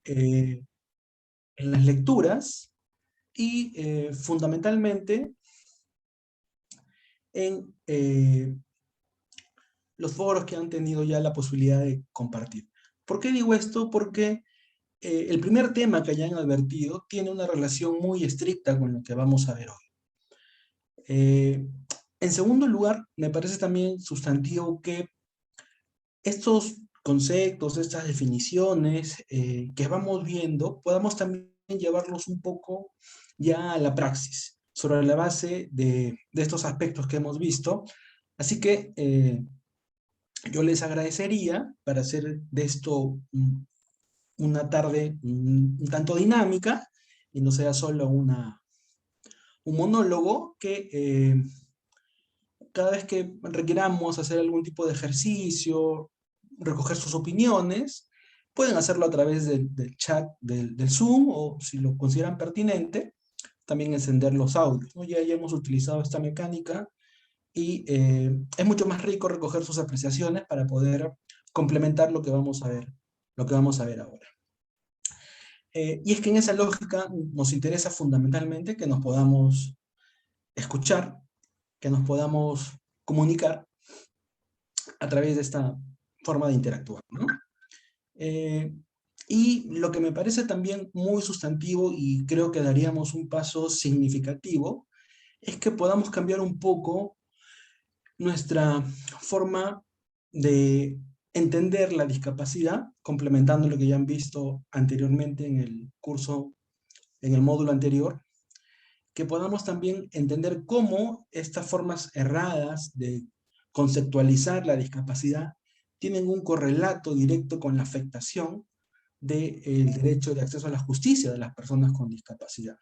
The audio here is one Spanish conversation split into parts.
eh, en las lecturas y fundamentalmente en los foros que han tenido ya la posibilidad de compartir. ¿Por qué digo esto? Porque el primer tema que hayan advertido tiene una relación muy estricta con lo que vamos a ver hoy. En segundo lugar, me parece también sustantivo que estos conceptos, estas definiciones que vamos viendo, podamos también llevarlos un poco ya a la praxis, sobre la base de estos aspectos que hemos visto. Así que yo les agradecería para hacer de esto una tarde un tanto dinámica y no sea solo un monólogo, que cada vez que requeramos hacer algún tipo de ejercicio, recoger sus opiniones, pueden hacerlo a través del chat del Zoom, o si lo consideran pertinente, también encender los audios, ¿no? Ya hemos utilizado esta mecánica y es mucho más rico recoger sus apreciaciones para poder complementar lo que vamos a ver, lo que vamos a ver ahora. Y es que en esa lógica nos interesa fundamentalmente que nos podamos escuchar, que nos podamos comunicar a través de esta forma de interactuar, ¿no? Y lo que me parece también muy sustantivo, y creo que daríamos un paso significativo, es que podamos cambiar un poco nuestra forma de entender la discapacidad, complementando lo que ya han visto anteriormente en el curso, en el módulo anterior, que podamos también entender cómo estas formas erradas de conceptualizar la discapacidad tienen un correlato directo con la afectación del derecho de acceso a la justicia de las personas con discapacidad.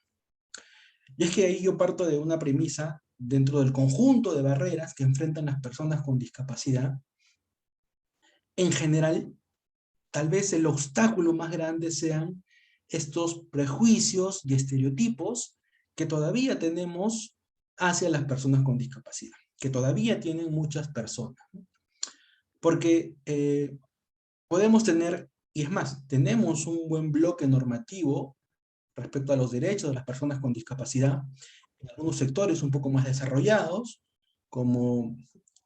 Y es que ahí yo parto de una premisa dentro del conjunto de barreras que enfrentan las personas con discapacidad. En general, tal vez el obstáculo más grande sean estos prejuicios y estereotipos que todavía tenemos hacia las personas con discapacidad, que todavía tienen muchas personas. Porque podemos tener, y es más, tenemos un buen bloque normativo respecto a los derechos de las personas con discapacidad en algunos sectores un poco más desarrollados, como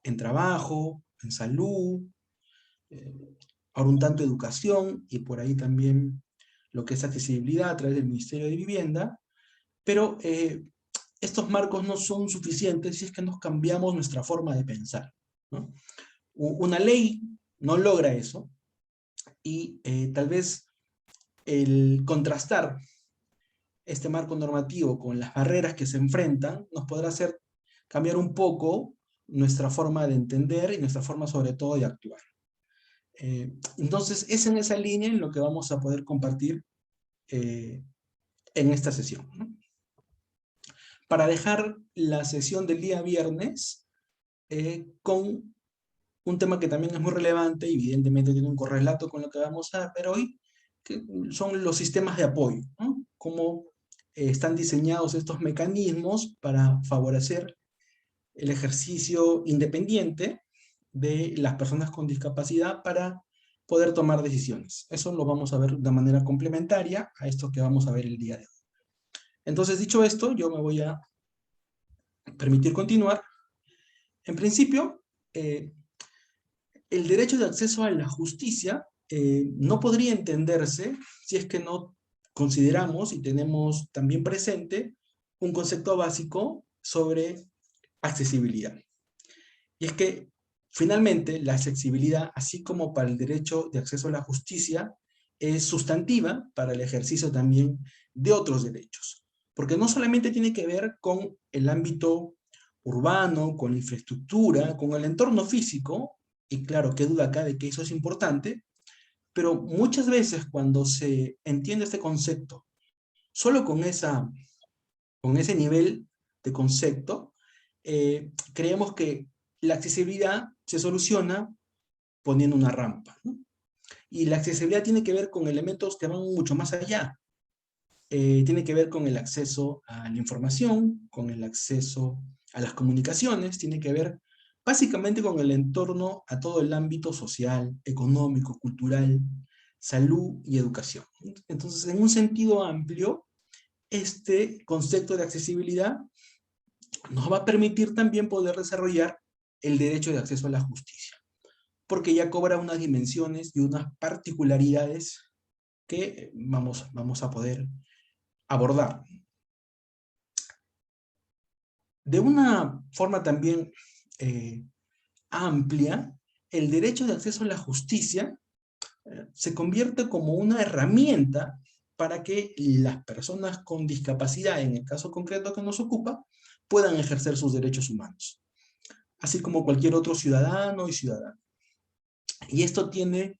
en trabajo, en salud, ahora un tanto educación, y por ahí también lo que es accesibilidad a través del Ministerio de Vivienda, pero estos marcos no son suficientes si es que nos cambiamos nuestra forma de pensar, ¿no? Una ley no logra eso, y tal vez el contrastar este marco normativo con las barreras que se enfrentan nos podrá hacer cambiar un poco nuestra forma de entender y nuestra forma sobre todo de actuar. Entonces es en esa línea en lo que vamos a poder compartir en esta sesión, ¿no? Para dejar la sesión del día viernes con un tema que también es muy relevante, y evidentemente tiene un correlato con lo que vamos a ver hoy, que son los sistemas de apoyo, ¿no? Cómo están diseñados estos mecanismos para favorecer el ejercicio independiente de las personas con discapacidad para poder tomar decisiones. Eso lo vamos a ver de manera complementaria a esto que vamos a ver el día de hoy. Entonces, dicho esto, yo me voy a permitir continuar. En principio, el derecho de acceso a la justicia no podría entenderse si es que no consideramos y tenemos también presente un concepto básico sobre accesibilidad. Y es que, finalmente, la accesibilidad, así como para el derecho de acceso a la justicia, es sustantiva para el ejercicio también de otros derechos. Porque no solamente tiene que ver con el ámbito urbano, con la infraestructura, con el entorno físico, y claro, qué duda acá de que eso es importante, pero muchas veces cuando se entiende este concepto solo con ese nivel de concepto, creemos que la accesibilidad se soluciona poniendo una rampa, ¿no? Y la accesibilidad tiene que ver con elementos que van mucho más allá. Tiene que ver con el acceso a la información, con el acceso a las comunicaciones, tiene que ver básicamente con el entorno a todo el ámbito social, económico, cultural, salud y educación. Entonces, en un sentido amplio, este concepto de accesibilidad nos va a permitir también poder desarrollar el derecho de acceso a la justicia, porque ya cobra unas dimensiones y unas particularidades que vamos a poder abordar. De una forma también amplia, el derecho de acceso a la justicia se convierte como una herramienta para que las personas con discapacidad, en el caso concreto que nos ocupa, puedan ejercer sus derechos humanos, así como cualquier otro ciudadano y ciudadana. Y esto tiene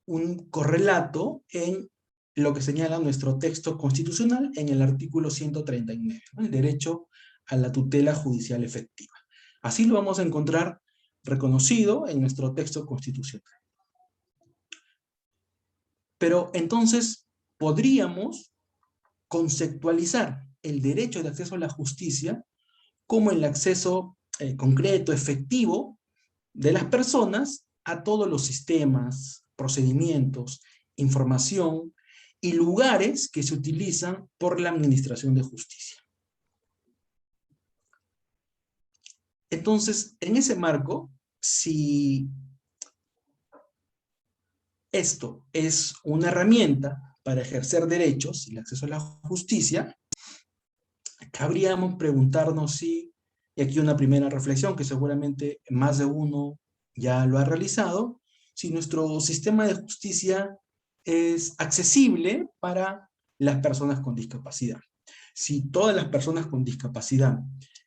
un correlato en lo que señala nuestro texto constitucional en el artículo 139, ¿no? El derecho a la tutela judicial efectiva. Así lo vamos a encontrar reconocido en nuestro texto constitucional. Pero entonces podríamos conceptualizar el derecho de acceso a la justicia como el acceso concreto, efectivo, de las personas a todos los sistemas, procedimientos, información y lugares que se utilizan por la administración de justicia. Entonces, en ese marco, si esto es una herramienta para ejercer derechos y el acceso a la justicia, cabríamos preguntarnos si, y aquí una primera reflexión que seguramente más de uno ya lo ha realizado, si nuestro sistema de justicia es accesible para las personas con discapacidad. Si todas las personas con discapacidad,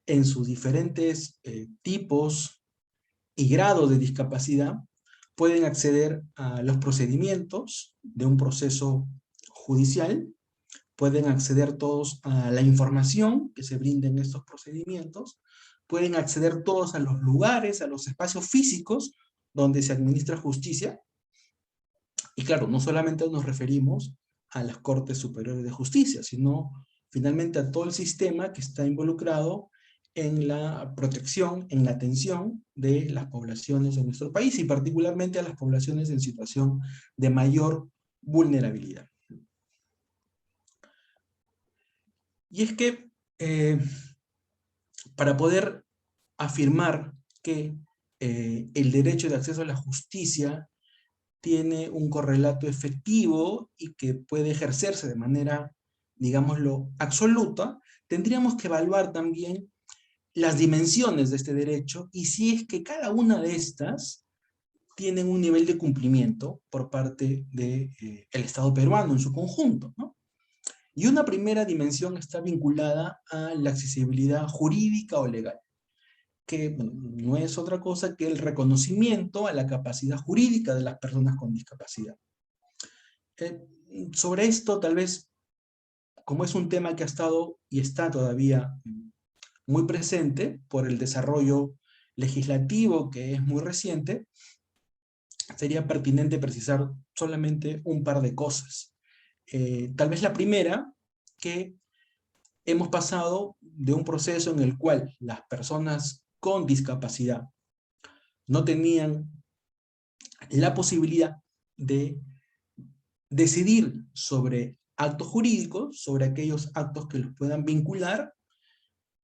en sus diferentes tipos y grados de discapacidad, pueden acceder a los procedimientos de un proceso judicial, pueden acceder todos a la información que se brinda en estos procedimientos, pueden acceder todos a los lugares, a los espacios físicos donde se administra justicia. Y claro, no solamente nos referimos a las Cortes Superiores de Justicia, sino finalmente a todo el sistema que está involucrado en la protección, en la atención de las poblaciones de nuestro país y particularmente a las poblaciones en situación de mayor vulnerabilidad. Y es que para poder afirmar que el derecho de acceso a la justicia tiene un correlato efectivo y que puede ejercerse de manera, digámoslo, absoluta, tendríamos que evaluar también las dimensiones de este derecho y si es que cada una de estas tienen un nivel de cumplimiento por parte del Estado peruano en su conjunto, ¿no? Y una primera dimensión está vinculada a la accesibilidad jurídica o legal, que bueno, no es otra cosa que el reconocimiento a la capacidad jurídica de las personas con discapacidad. Sobre esto, tal vez, como es un tema que ha estado y está todavía muy presente por el desarrollo legislativo que es muy reciente, sería pertinente precisar solamente un par de cosas. Tal vez la primera, que hemos pasado de un proceso en el cual las personas con discapacidad no tenían la posibilidad de decidir sobre actos jurídicos, sobre aquellos actos que los puedan vincular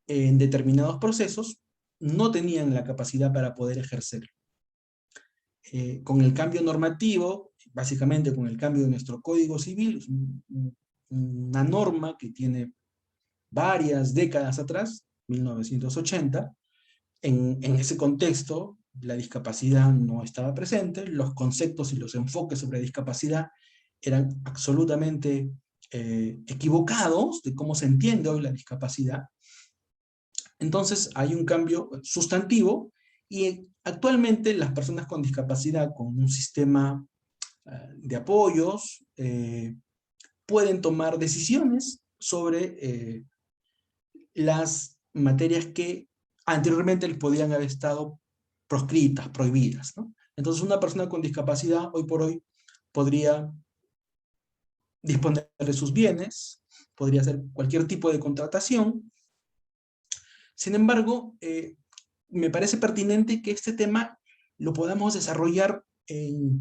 en determinados procesos, no tenían la capacidad para poder ejercerlo. Con el cambio normativo, básicamente con el cambio de nuestro Código Civil, es una norma que tiene varias décadas atrás, 1980, en ese contexto la discapacidad no estaba presente, los conceptos y los enfoques sobre discapacidad eran absolutamente equivocados de cómo se entiende hoy la discapacidad. Entonces hay un cambio sustantivo y actualmente las personas con discapacidad con un sistema de apoyos pueden tomar decisiones sobre las materias que anteriormente les podían haber estado proscritas, prohibidas, ¿no? Entonces una persona con discapacidad hoy por hoy podría disponer de sus bienes, podría hacer cualquier tipo de contratación. Sin embargo, me parece pertinente que este tema lo podamos desarrollar en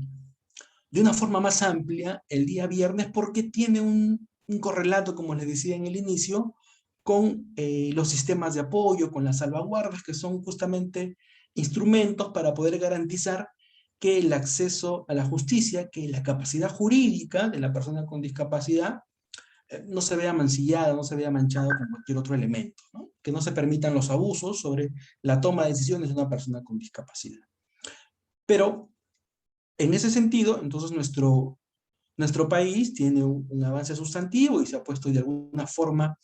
de una forma más amplia el día viernes porque tiene un correlato, como les decía en el inicio, con los sistemas de apoyo, con las salvaguardas, que son justamente instrumentos para poder garantizar que el acceso a la justicia, que la capacidad jurídica de la persona con discapacidad no se vea mancillada, no se vea manchada con cualquier otro elemento, ¿no? Que no se permitan los abusos sobre la toma de decisiones de una persona con discapacidad. Pero en ese sentido, entonces nuestro país tiene un avance sustantivo y se ha puesto de alguna forma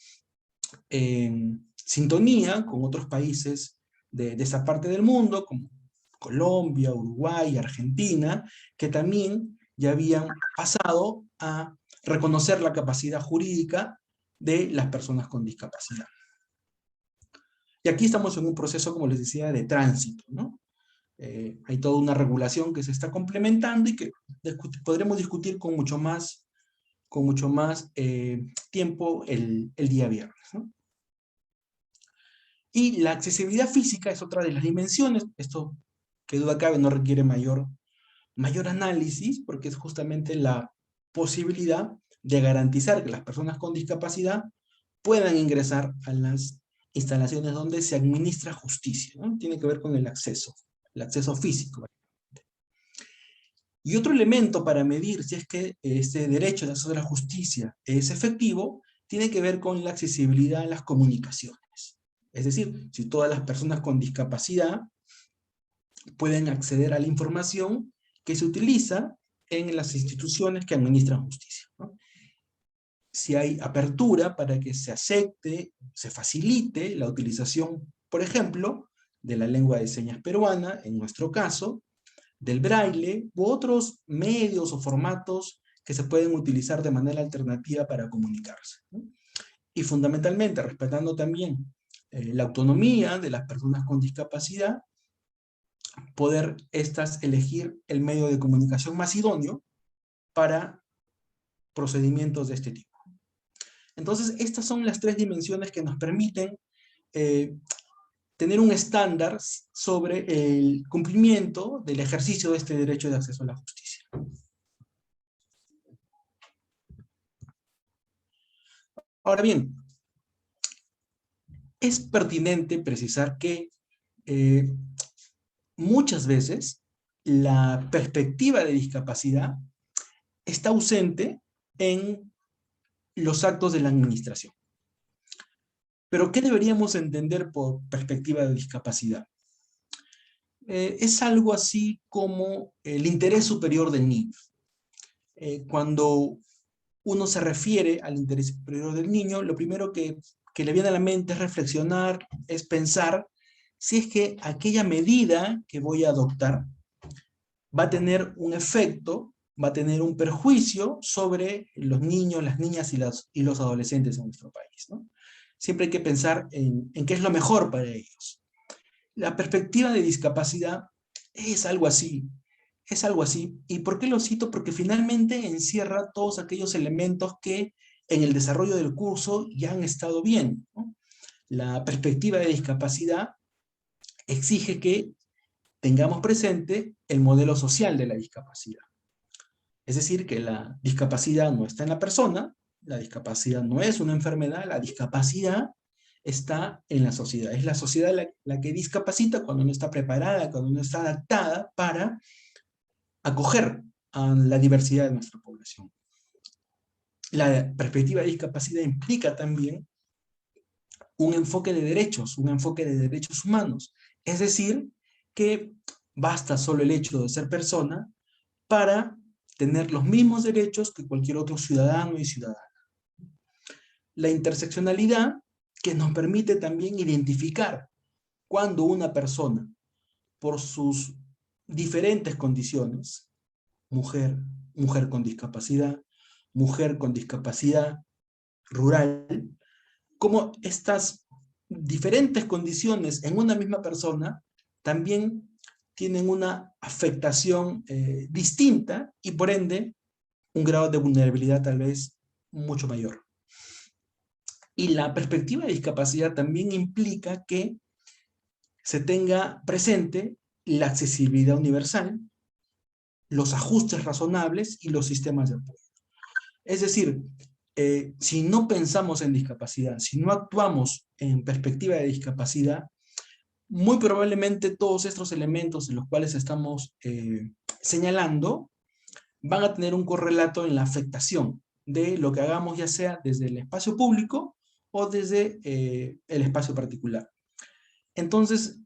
en sintonía con otros países de esa parte del mundo, como Colombia, Uruguay, Argentina, que también ya habían pasado a reconocer la capacidad jurídica de las personas con discapacidad. Y aquí estamos en un proceso, como les decía, de tránsito, ¿no? Hay toda una regulación que se está complementando y que podremos discutir con mucho más tiempo el día viernes, ¿no? Y la accesibilidad física es otra de las dimensiones. Esto, que duda cabe, no requiere mayor análisis, porque es justamente la posibilidad de garantizar que las personas con discapacidad puedan ingresar a las instalaciones donde se administra justicia, ¿no? Tiene que ver con el acceso físico. Y otro elemento para medir si es que este derecho de acceso a la justicia es efectivo, tiene que ver con la accesibilidad a las comunicaciones. Es decir, si todas las personas con discapacidad pueden acceder a la información que se utiliza en las instituciones que administran justicia, ¿no? Si hay apertura para que se acepte, se facilite la utilización, por ejemplo, de la lengua de señas peruana, en nuestro caso, del braille, u otros medios o formatos que se pueden utilizar de manera alternativa para comunicarse, ¿no? Y fundamentalmente, respetando también la autonomía de las personas con discapacidad, poder estas elegir el medio de comunicación más idóneo para procedimientos de este tipo. Entonces, estas son las tres dimensiones que nos permiten eh, tener un estándar sobre el cumplimiento del ejercicio de este derecho de acceso a la justicia. Ahora bien, es pertinente precisar que muchas veces la perspectiva de discapacidad está ausente en los actos de la administración. Pero, ¿qué deberíamos entender por perspectiva de discapacidad? Es algo así como el interés superior del niño. Cuando uno se refiere al interés superior del niño, lo primero que le viene a la mente es reflexionar, es pensar si es que aquella medida que voy a adoptar va a tener un efecto, va a tener un perjuicio sobre los niños, las niñas y los adolescentes en nuestro país, ¿no? Siempre hay que pensar en qué es lo mejor para ellos. La perspectiva de discapacidad es algo así, es algo así. ¿Y por qué lo cito? Porque finalmente encierra todos aquellos elementos que en el desarrollo del curso ya han estado bien, ¿no? La perspectiva de discapacidad exige que tengamos presente el modelo social de la discapacidad. Es decir, que la discapacidad no está en la persona, la discapacidad no es una enfermedad, la discapacidad está en la sociedad. Es la sociedad la que discapacita cuando no está preparada, cuando no está adaptada para acoger a la diversidad de nuestra población. La perspectiva de discapacidad implica también un enfoque de derechos humanos. Es decir, que basta solo el hecho de ser persona para tener los mismos derechos que cualquier otro ciudadano y ciudadana. La interseccionalidad, que nos permite también identificar cuando una persona, por sus diferentes condiciones, mujer, mujer con discapacidad rural, como estas diferentes condiciones en una misma persona también tienen una afectación distinta y por ende un grado de vulnerabilidad tal vez mucho mayor. Y la perspectiva de discapacidad también implica que se tenga presente la accesibilidad universal, los ajustes razonables y los sistemas de apoyo. Es decir, si no pensamos en discapacidad, si no actuamos en perspectiva de discapacidad, muy probablemente todos estos elementos en los cuales estamos señalando van a tener un correlato en la afectación de lo que hagamos, ya sea desde el espacio público o desde el espacio particular. Entonces,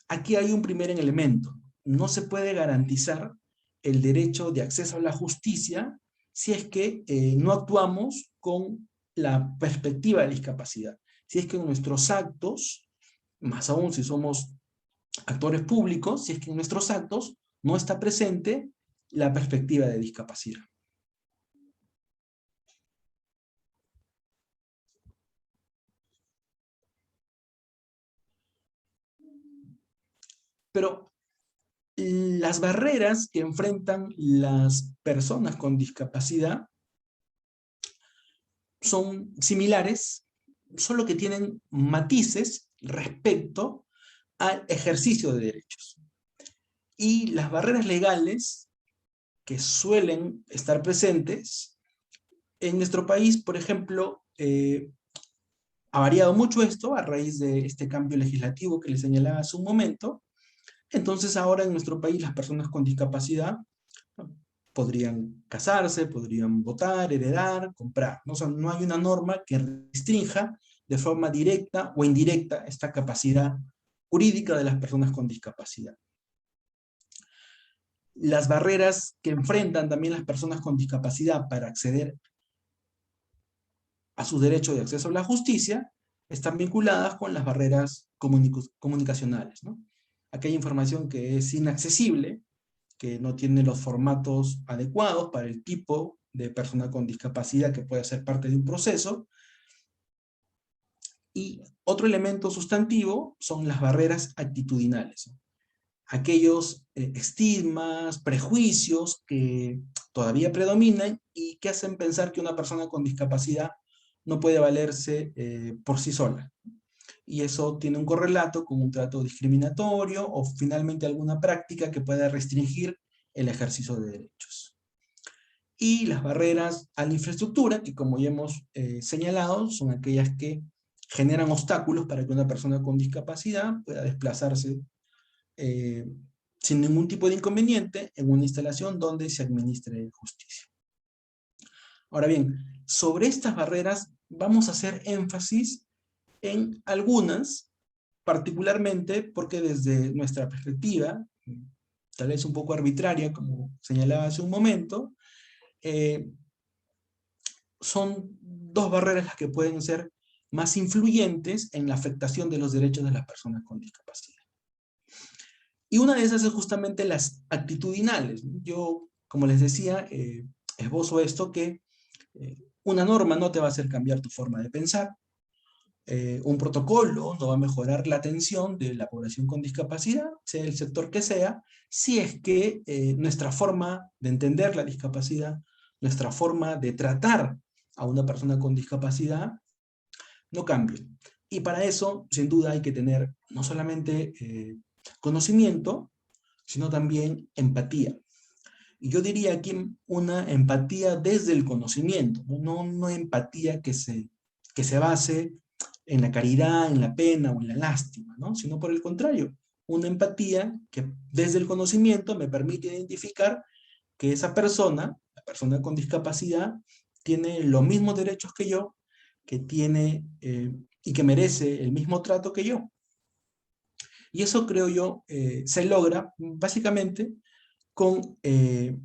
aquí hay un primer elemento. No se puede garantizar el derecho de acceso a la justicia si es que no actuamos con la perspectiva de discapacidad. Si es que en nuestros actos, más aún si somos actores públicos, si es que en nuestros actos no está presente la perspectiva de discapacidad. Pero las barreras que enfrentan las personas con discapacidad son similares, solo que tienen matices respecto al ejercicio de derechos. Y las barreras legales que suelen estar presentes en nuestro país, por ejemplo, ha variado mucho esto a raíz de este cambio legislativo que les señalaba hace un momento. Entonces ahora en nuestro país las personas con discapacidad podrían casarse, podrían votar, heredar, comprar, ¿no? O sea, no hay una norma que restrinja de forma directa o indirecta esta capacidad jurídica de las personas con discapacidad. Las barreras que enfrentan también las personas con discapacidad para acceder a su derecho de acceso a la justicia están vinculadas con las barreras comunicacionales, ¿no? Aquella información que es inaccesible, que no tiene los formatos adecuados para el tipo de persona con discapacidad que puede ser parte de un proceso. Y otro elemento sustantivo son las barreras actitudinales. Aquellos estigmas, prejuicios que todavía predominan y que hacen pensar que una persona con discapacidad no puede valerse por sí sola. Y eso tiene un correlato con un trato discriminatorio o finalmente alguna práctica que pueda restringir el ejercicio de derechos. Y las barreras a la infraestructura, que como ya hemos señalado, son aquellas que generan obstáculos para que una persona con discapacidad pueda desplazarse sin ningún tipo de inconveniente en una instalación donde se administre justicia. Ahora bien, sobre estas barreras vamos a hacer énfasis en algunas, particularmente porque desde nuestra perspectiva, tal vez un poco arbitraria, como señalaba hace un momento, son dos barreras las que pueden ser más influyentes en la afectación de los derechos de las personas con discapacidad. Y una de esas es justamente las actitudinales. Yo, como les decía, esbozo esto que una norma no te va a hacer cambiar tu forma de pensar, un protocolo no va a mejorar la atención de la población con discapacidad, sea el sector que sea, si es que nuestra forma de entender la discapacidad, nuestra forma de tratar a una persona con discapacidad, no cambia. Y para eso, sin duda, hay que tener no solamente conocimiento, sino también empatía. Y yo diría aquí una empatía desde el conocimiento, no empatía que se base en la caridad, en la pena o en la lástima, ¿no? Sino por el contrario, una empatía que desde el conocimiento me permite identificar que esa persona, la persona con discapacidad, tiene los mismos derechos que yo, que tiene y que merece el mismo trato que yo. Y eso creo yo se logra básicamente con el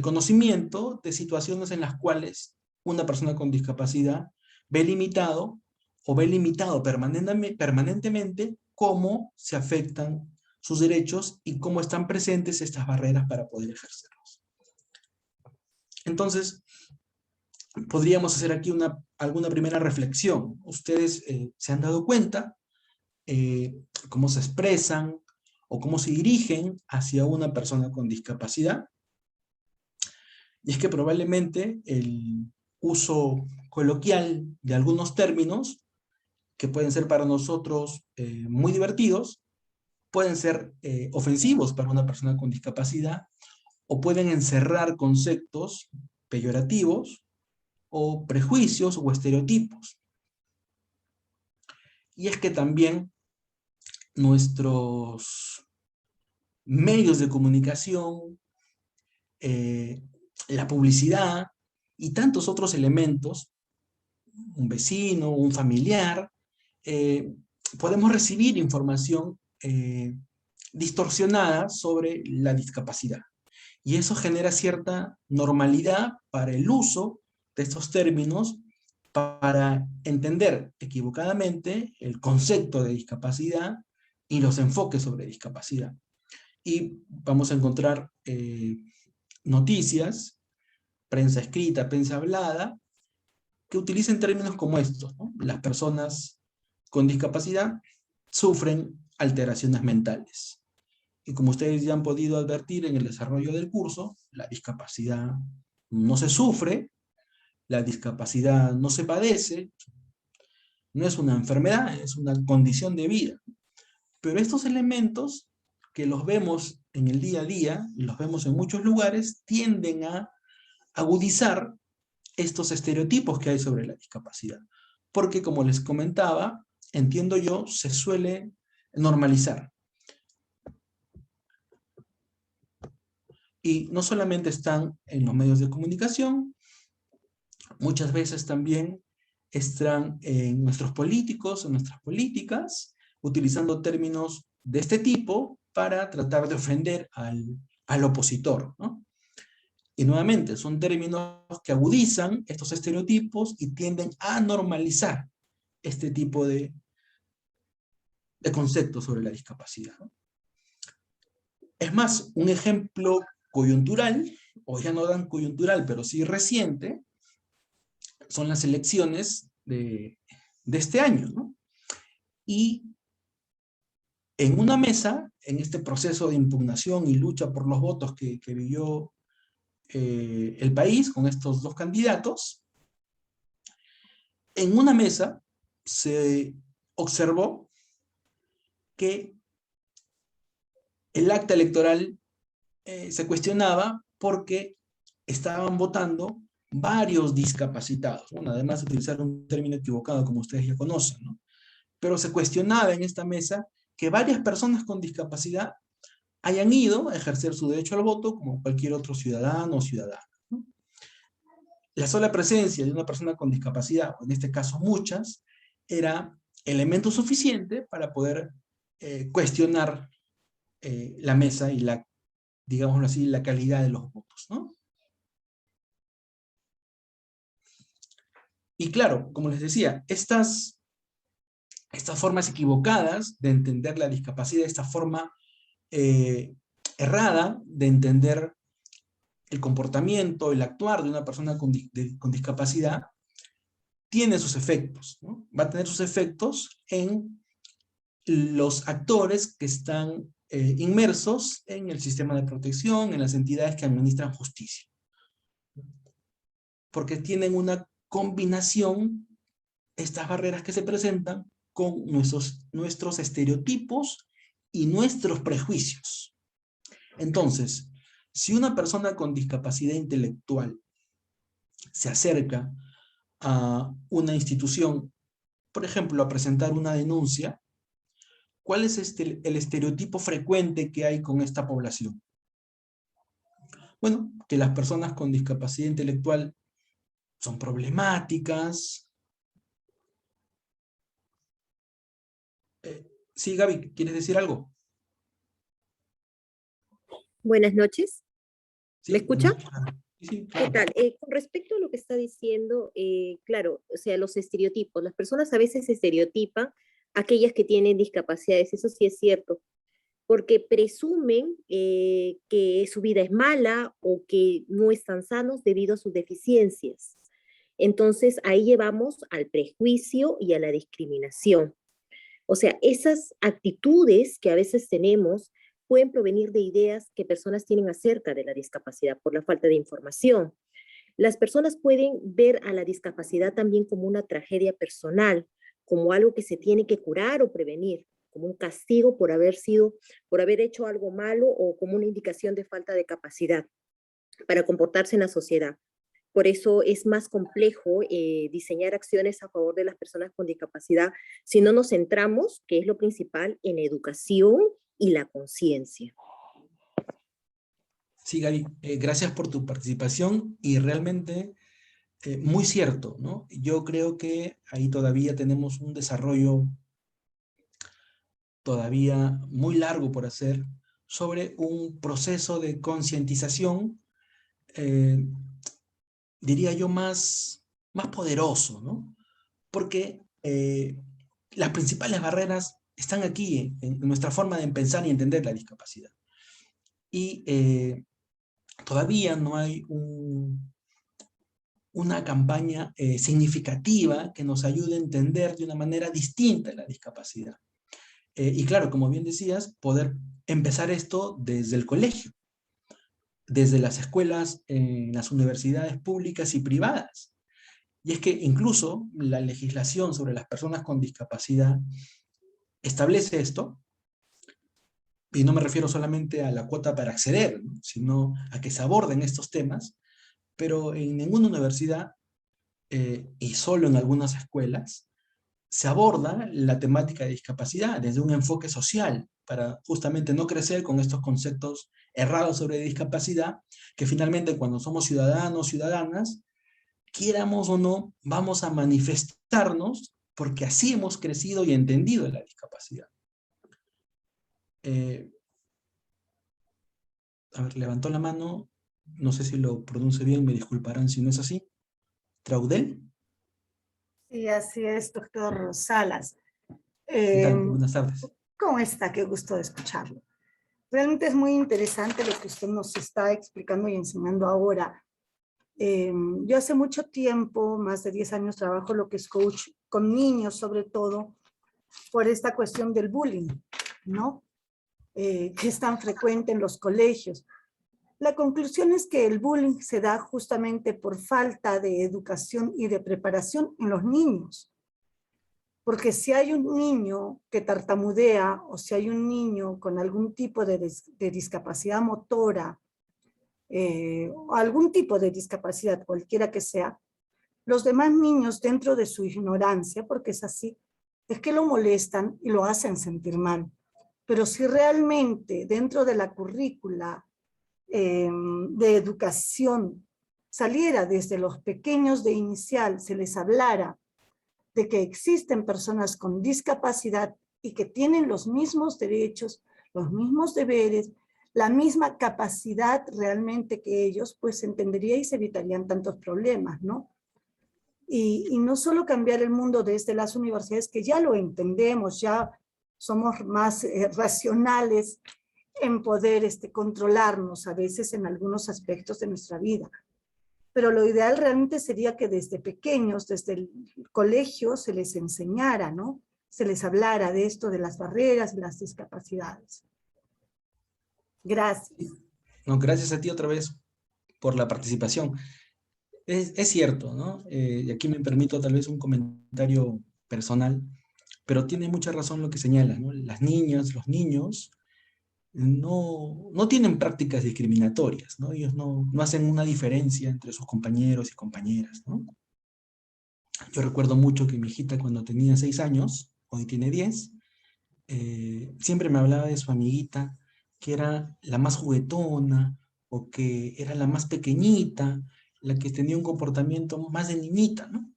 conocimiento de situaciones en las cuales una persona con discapacidad ve limitado o ve limitado permanentemente cómo se afectan sus derechos y cómo están presentes estas barreras para poder ejercerlos. Entonces, podríamos hacer aquí alguna primera reflexión. Ustedes se han dado cuenta cómo se expresan o cómo se dirigen hacia una persona con discapacidad. Y es que probablemente el uso coloquial de algunos términos, que pueden ser para nosotros muy divertidos, pueden ser ofensivos para una persona con discapacidad, o pueden encerrar conceptos peyorativos o prejuicios o estereotipos. Y es que también nuestros medios de comunicación, eh, la publicidad y tantos otros elementos, un vecino, un familiar, eh, podemos recibir información distorsionada sobre la discapacidad. Y eso genera cierta normalidad para el uso de estos términos para entender equivocadamente el concepto de discapacidad y los enfoques sobre discapacidad. Y vamos a encontrar noticias, prensa escrita, prensa hablada, que utilicen términos como estos, ¿no? Las personas con discapacidad sufren alteraciones mentales. Y como ustedes ya han podido advertir en el desarrollo del curso, la discapacidad no se sufre, la discapacidad no se padece, no es una enfermedad, es una condición de vida. Pero estos elementos que los vemos en el día a día, y los vemos en muchos lugares, tienden a agudizar estos estereotipos que hay sobre la discapacidad. Porque, como les comentaba, entiendo yo, se suele normalizar. Y no solamente están en los medios de comunicación, muchas veces también están en nuestros políticos, en nuestras políticas, utilizando términos de este tipo para tratar de ofender al opositor, ¿no? Y nuevamente, son términos que agudizan estos estereotipos y tienden a normalizar este tipo de conceptos sobre la discapacidad, ¿no? Es más, un ejemplo coyuntural, o ya no tan coyuntural, pero sí reciente, son las elecciones de este año, ¿no? Y en una mesa, en este proceso de impugnación y lucha por los votos que vivió el país con estos dos candidatos, en una mesa se observó que el acta electoral se cuestionaba porque estaban votando varios discapacitados. Bueno, además de utilizar un término equivocado, como ustedes ya conocen, ¿no? Pero se cuestionaba en esta mesa que varias personas con discapacidad hayan ido a ejercer su derecho al voto como cualquier otro ciudadano o ciudadana, ¿no? La sola presencia de una persona con discapacidad, o en este caso muchas, era elemento suficiente para poder cuestionar la mesa y la, digámoslo así, la calidad de los votos, ¿no? Y claro, como les decía, estas formas equivocadas de entender la discapacidad, esta forma eh, errada de entender el comportamiento, el actuar de una persona con discapacidad, tiene sus efectos, ¿no? Va a tener sus efectos en los actores que están inmersos en el sistema de protección, en las entidades que administran justicia. Porque tienen una combinación, estas barreras que se presentan, con nuestros estereotipos y nuestros prejuicios. Entonces, si una persona con discapacidad intelectual se acerca a una institución, por ejemplo, a presentar una denuncia, ¿cuál es el estereotipo frecuente que hay con esta población? Bueno, que las personas con discapacidad intelectual son problemáticas. Sí, Gaby, ¿quieres decir algo? Buenas noches. ¿Me Sí, buenas escucha? noches. Sí, sí, ¿Qué claro. tal? Con respecto a lo que está diciendo, claro, o sea, los estereotipos, las personas a veces estereotipan a aquellas que tienen discapacidades, eso sí es cierto, porque presumen que su vida es mala o que no están sanos debido a sus deficiencias. Entonces, ahí llevamos al prejuicio y a la discriminación. O sea, esas actitudes que a veces tenemos pueden provenir de ideas que personas tienen acerca de la discapacidad por la falta de información. Las personas pueden ver a la discapacidad también como una tragedia personal, como algo que se tiene que curar o prevenir, como un castigo por haber hecho algo malo o como una indicación de falta de capacidad para comportarse en la sociedad. Por eso es más complejo diseñar acciones a favor de las personas con discapacidad si no nos centramos, que es lo principal, en educación y la conciencia. Sí, Gaby, gracias por tu participación y realmente muy cierto, ¿no? Yo creo que ahí todavía tenemos un desarrollo todavía muy largo por hacer sobre un proceso de concientización, eh, diría yo, más poderoso, ¿no? Porque las principales barreras están aquí, en nuestra forma de pensar y entender la discapacidad. Y todavía no hay una campaña significativa que nos ayude a entender de una manera distinta la discapacidad. Y claro, como bien decías, poder empezar esto desde el colegio, desde las escuelas, en las universidades públicas y privadas. Y es que incluso la legislación sobre las personas con discapacidad establece esto, y no me refiero solamente a la cuota para acceder, ¿no?, sino a que se aborden estos temas, pero en ninguna universidad, y solo en algunas escuelas, se aborda la temática de discapacidad desde un enfoque social, para justamente no crecer con estos conceptos errados sobre discapacidad, que finalmente cuando somos ciudadanos, ciudadanas, quieramos o no, vamos a manifestarnos porque así hemos crecido y entendido la discapacidad. Eh, a ver, levantó la mano, no sé si lo pronuncio bien, me disculparán si no es así. ¿Traudel? Sí, así es, doctor Salas. ¿Qué Eh, tal? Buenas tardes. ¿Cómo está? Qué gusto de escucharlo. Realmente es muy interesante lo que usted nos está explicando y enseñando ahora. Yo hace mucho tiempo, más de 10 años, trabajo lo que es coach con niños, sobre todo, por esta cuestión del bullying, ¿no? Que es tan frecuente en los colegios. La conclusión es que el bullying se da justamente por falta de educación y de preparación en los niños. Porque si hay un niño que tartamudea o si hay un niño con algún tipo de discapacidad motora, o algún tipo de discapacidad, cualquiera que sea, los demás niños dentro de su ignorancia, porque es así, es que lo molestan y lo hacen sentir mal. Pero si realmente dentro de la currícula de educación saliera desde los pequeños de inicial, se les hablara de que existen personas con discapacidad y que tienen los mismos derechos, los mismos deberes, la misma capacidad realmente que ellos, pues entendería y se evitarían tantos problemas, ¿no? Y no solo cambiar el mundo desde las universidades, que ya lo entendemos, ya somos más racionales en poder controlarnos a veces en algunos aspectos de nuestra vida. Pero lo ideal realmente sería que desde pequeños, desde el colegio, se les enseñara, ¿no? Se les hablara de esto, de las barreras, de las discapacidades. Gracias. No, gracias a ti otra vez por la participación. Es cierto, ¿no? Y aquí me permito tal vez un comentario personal, pero tiene mucha razón lo que señala, ¿no? Las niñas, los niños no tienen prácticas discriminatorias, ¿no? Ellos no hacen una diferencia entre sus compañeros y compañeras, ¿no? Yo recuerdo mucho que mi hijita cuando tenía 6 años, hoy tiene 10, siempre me hablaba de su amiguita, que era la más juguetona, o que era la más pequeñita, la que tenía un comportamiento más de niñita, ¿no?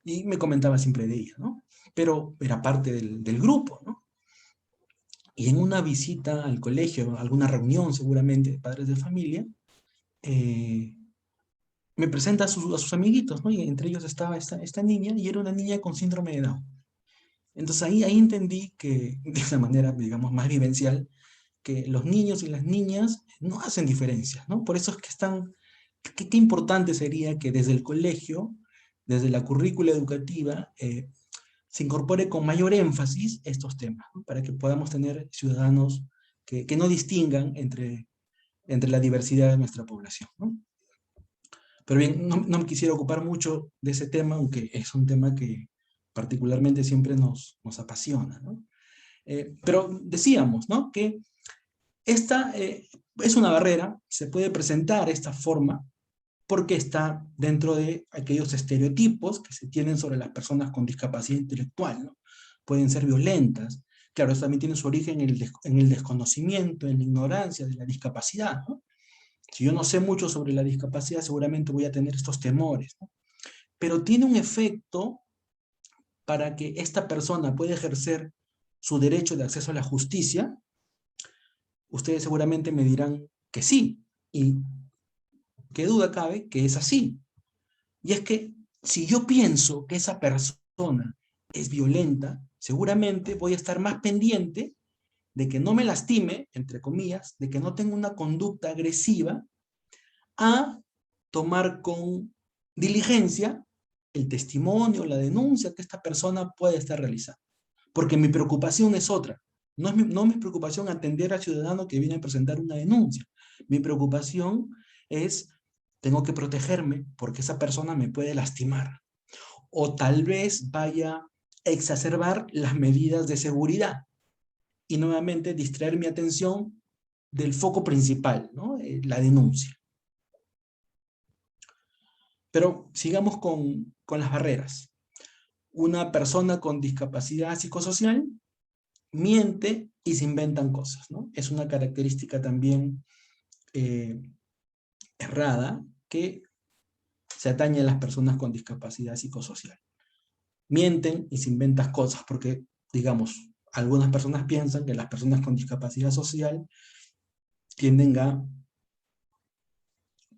Y me comentaba siempre de ella, ¿no? Pero era parte del grupo, ¿no? Y en una visita al colegio, alguna reunión seguramente de padres de familia, eh, me presenta a sus amiguitos, ¿no? Y entre ellos estaba esta niña, y era una niña con síndrome de Down. Entonces ahí entendí que, de una manera, digamos, más vivencial, que los niños y las niñas no hacen diferencias, ¿no? Por eso es que qué importante sería que desde el colegio, desde la currícula educativa, se incorpore con mayor énfasis estos temas, ¿no? Para que podamos tener ciudadanos que no distingan entre la diversidad de nuestra población, ¿no? Pero bien, no me quisiera ocupar mucho de ese tema, aunque es un tema que particularmente siempre nos apasiona, ¿no? Pero decíamos, ¿no?, que esta es una barrera, se puede presentar esta forma porque está dentro de aquellos estereotipos que se tienen sobre las personas con discapacidad intelectual, ¿no? Pueden ser violentas. Claro, eso también tiene su origen en el desconocimiento, en la ignorancia de la discapacidad, ¿no? Si yo no sé mucho sobre la discapacidad, seguramente voy a tener estos temores, ¿no? Pero tiene un efecto para que esta persona pueda ejercer su derecho de acceso a la justicia. Ustedes seguramente me dirán que sí, y qué duda cabe que es así. Y es que si yo pienso que esa persona es violenta, seguramente voy a estar más pendiente de que no me lastime, entre comillas, de que no tenga una conducta agresiva, a tomar con diligencia el testimonio, la denuncia que esta persona puede estar realizando. Porque mi preocupación es otra. No es mi preocupación atender al ciudadano que viene a presentar una denuncia. Mi preocupación es, tengo que protegerme porque esa persona me puede lastimar. O tal vez vaya a exacerbar las medidas de seguridad y nuevamente distraer mi atención del foco principal, ¿no? La denuncia. Pero sigamos con las barreras. Una persona con discapacidad psicosocial miente y se inventan cosas, ¿no? Es una característica también errada que se atañe a las personas con discapacidad psicosocial. Mienten y se inventan cosas porque, digamos, algunas personas piensan que las personas con discapacidad social tienden a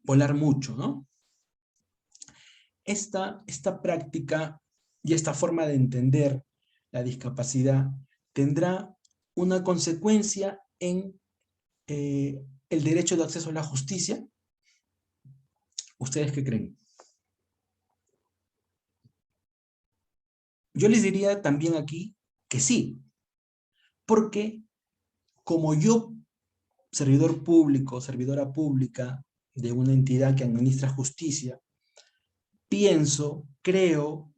volar mucho, ¿no? Esta práctica y esta forma de entender la discapacidad tendrá una consecuencia en el derecho de acceso a la justicia. ¿Ustedes qué creen? Yo les diría también aquí que sí, porque como yo, servidor público, servidora pública de una entidad que administra justicia, pienso, creo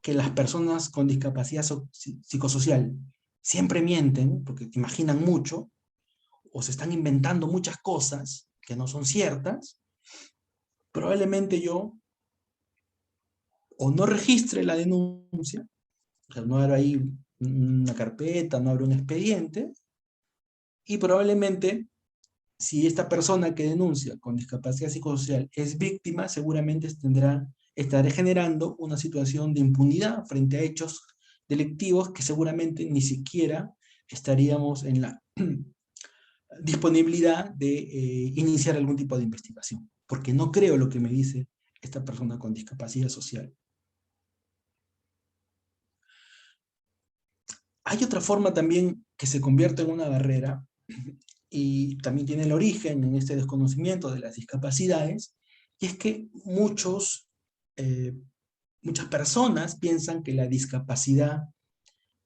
que las personas con discapacidad psicosocial siempre mienten, porque imaginan mucho, o se están inventando muchas cosas que no son ciertas. Probablemente yo o no registre la denuncia, o sea, no abro ahí una carpeta, no abro un expediente, y probablemente si esta persona que denuncia con discapacidad psicosocial es víctima, seguramente estaré generando una situación de impunidad frente a hechos delictivos que seguramente ni siquiera estaríamos en la disponibilidad de iniciar algún tipo de investigación, porque no creo lo que me dice esta persona con discapacidad social. Hay otra forma también que se convierte en una barrera, y también tiene el origen en este desconocimiento de las discapacidades, y es que muchas personas piensan que la discapacidad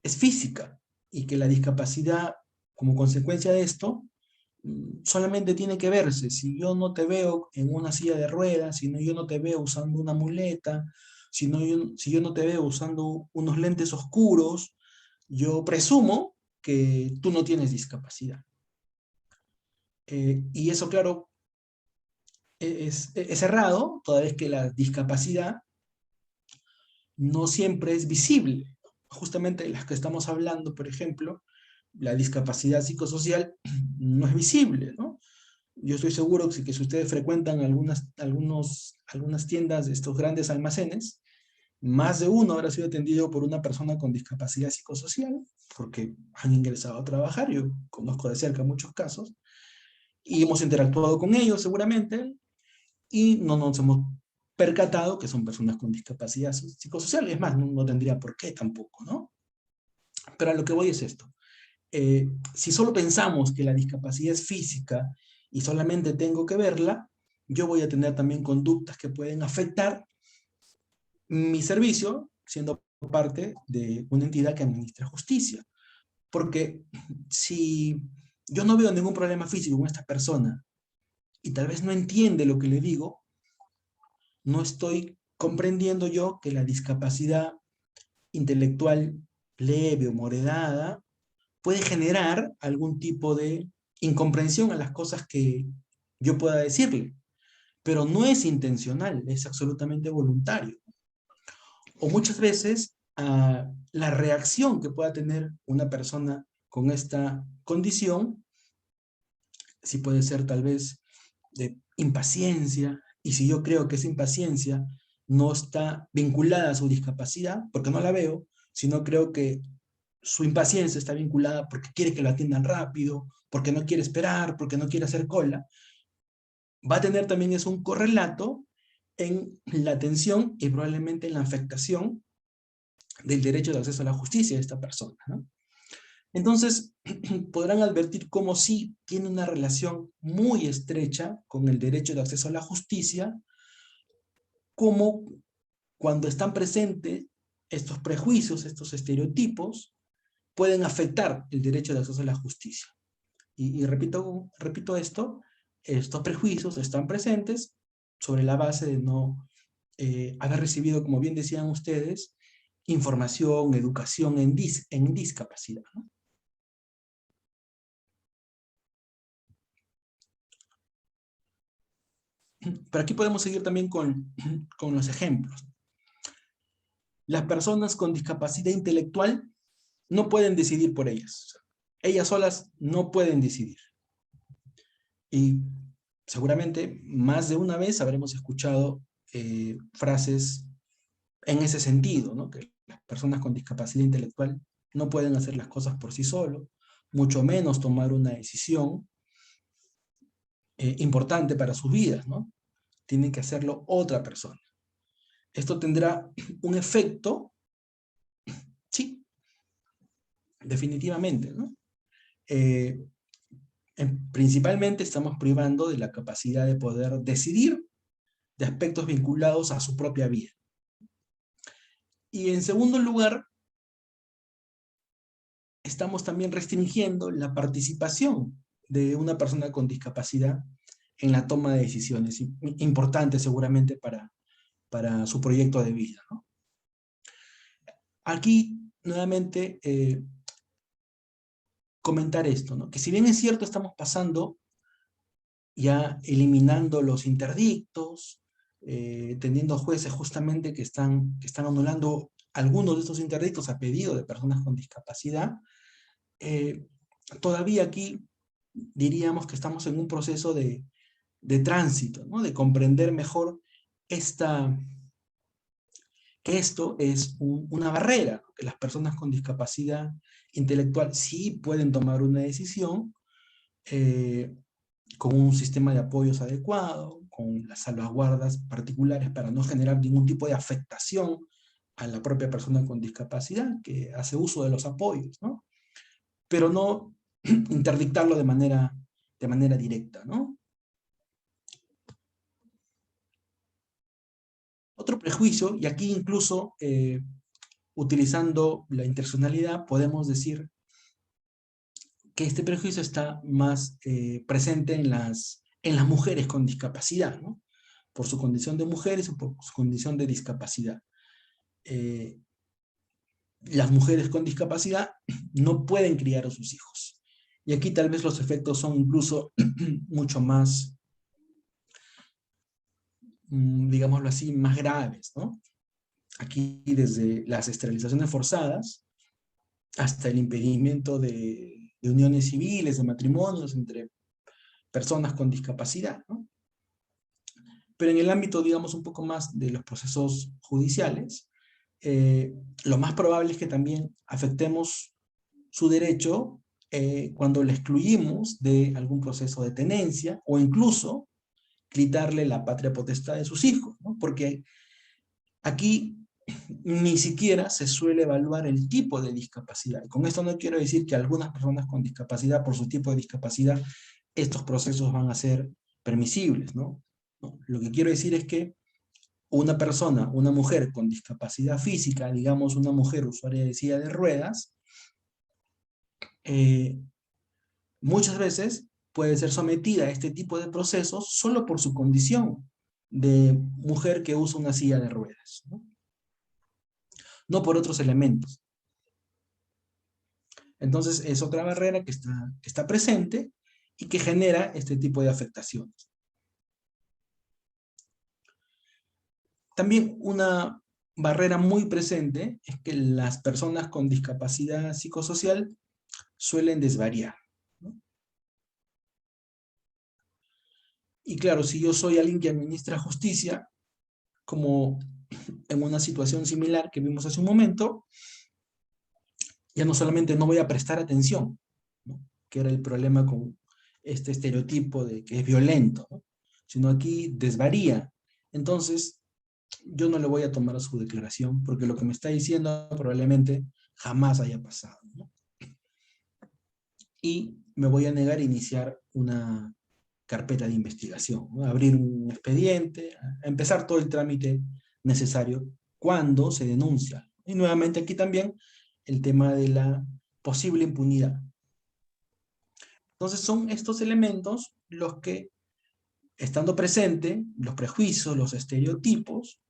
es física, y que la discapacidad, como consecuencia de esto, solamente tiene que verse. Si yo no te veo en una silla de ruedas, si yo no te veo usando una muleta, si yo no te veo usando unos lentes oscuros, yo presumo que tú no tienes discapacidad. Y eso, claro, es errado, toda vez que la discapacidad no siempre es visible. Justamente las que estamos hablando, por ejemplo, la discapacidad psicosocial no es visible, ¿no? Yo estoy seguro que si ustedes frecuentan algunas tiendas de estos grandes almacenes, más de uno habrá sido atendido por una persona con discapacidad psicosocial, porque han ingresado a trabajar. Yo conozco de cerca muchos casos, y hemos interactuado con ellos seguramente, y no nos hemos percatado que son personas con discapacidad psicosocial. Es más, no tendría por qué tampoco, ¿no? Pero a lo que voy es esto. Si solo pensamos que la discapacidad es física y solamente tengo que verla, yo voy a tener también conductas que pueden afectar mi servicio, siendo parte de una entidad que administra justicia. Porque si yo no veo ningún problema físico con esta persona y tal vez no entiende lo que le digo, no estoy comprendiendo yo que la discapacidad intelectual leve o moderada puede generar algún tipo de incomprensión a las cosas que yo pueda decirle, pero no es intencional, es absolutamente voluntario. O muchas veces la reacción que pueda tener una persona con esta condición, sí puede ser tal vez de impaciencia, y si yo creo que esa impaciencia no está vinculada a su discapacidad, porque no la veo, sino creo que su impaciencia está vinculada porque quiere que lo atiendan rápido, porque no quiere esperar, porque no quiere hacer cola, va a tener también eso un correlato en la atención y probablemente en la afectación del derecho de acceso a la justicia de esta persona, ¿no? Entonces, podrán advertir cómo sí tiene una relación muy estrecha con el derecho de acceso a la justicia, como cuando están presentes estos prejuicios, estos estereotipos, pueden afectar el derecho de acceso a la justicia. Y repito esto, estos prejuicios están presentes sobre la base de no haber recibido, como bien decían ustedes, información, educación en discapacidad, ¿no? Pero aquí podemos seguir también con los ejemplos. Las personas con discapacidad intelectual no pueden decidir por ellas. Ellas solas no pueden decidir. Y seguramente más de una vez habremos escuchado frases en ese sentido, ¿no? Que las personas con discapacidad intelectual no pueden hacer las cosas por sí solos, mucho menos tomar una decisión importante para sus vidas, ¿no? Tiene que hacerlo otra persona. Esto tendrá un efecto, sí, definitivamente, ¿no? Principalmente estamos privando de la capacidad de poder decidir de aspectos vinculados a su propia vida. Y en segundo lugar, estamos también restringiendo la participación de una persona con discapacidad en la toma de decisiones, importantes seguramente para su proyecto de vida, ¿no? Aquí, nuevamente, comentar esto, ¿no? Que si bien es cierto, estamos pasando ya eliminando los interdictos, teniendo jueces justamente que están anulando algunos de estos interdictos a pedido de personas con discapacidad, todavía aquí diríamos que estamos en un proceso de tránsito, ¿no? De comprender mejor que esto es una barrera, que las personas con discapacidad intelectual sí pueden tomar una decisión con un sistema de apoyos adecuado, con las salvaguardas particulares para no generar ningún tipo de afectación a la propia persona con discapacidad que hace uso de los apoyos, ¿no? Pero no interdictarlo de manera directa, ¿no? Otro prejuicio, y aquí incluso utilizando la interseccionalidad podemos decir que este prejuicio está más presente en las mujeres con discapacidad, ¿no? Por su condición de mujeres o por su condición de discapacidad. Las mujeres con discapacidad no pueden criar a sus hijos. Y aquí tal vez los efectos son incluso mucho más, digámoslo así, más graves, ¿no? Aquí desde las esterilizaciones forzadas hasta el impedimento de uniones civiles, de matrimonios entre personas con discapacidad, ¿no? Pero en el ámbito, digamos, un poco más de los procesos judiciales, lo más probable es que también afectemos su derecho cuando le excluimos de algún proceso de tenencia o incluso quitarle la patria potestad de sus hijos, ¿no? Porque aquí ni siquiera se suele evaluar el tipo de discapacidad. Y con esto no quiero decir que algunas personas con discapacidad, por su tipo de discapacidad, estos procesos van a ser permisibles, ¿no? ¿No? Lo que quiero decir es que una persona, una mujer con discapacidad física, digamos una mujer usuaria de silla de ruedas, muchas veces puede ser sometida a este tipo de procesos solo por su condición de mujer que usa una silla de ruedas, ¿no? No por otros elementos. Entonces es otra barrera que está presente y que genera este tipo de afectaciones. También una barrera muy presente es que las personas con discapacidad psicosocial suelen desvariar, ¿no? Y claro, si yo soy alguien que administra justicia, como en una situación similar que vimos hace un momento, ya no solamente no voy a prestar atención, ¿no?, que era el problema con este estereotipo de que es violento, ¿no?, sino aquí desvaría. Entonces, yo no le voy a tomar su declaración, porque lo que me está diciendo probablemente jamás haya pasado, ¿no? Y me voy a negar a iniciar una carpeta de investigación, ¿no?, abrir un expediente, a empezar todo el trámite necesario cuando se denuncia. Y nuevamente aquí también el tema de la posible impunidad. Entonces son estos elementos los que, estando presente, los prejuicios, los estereotipos,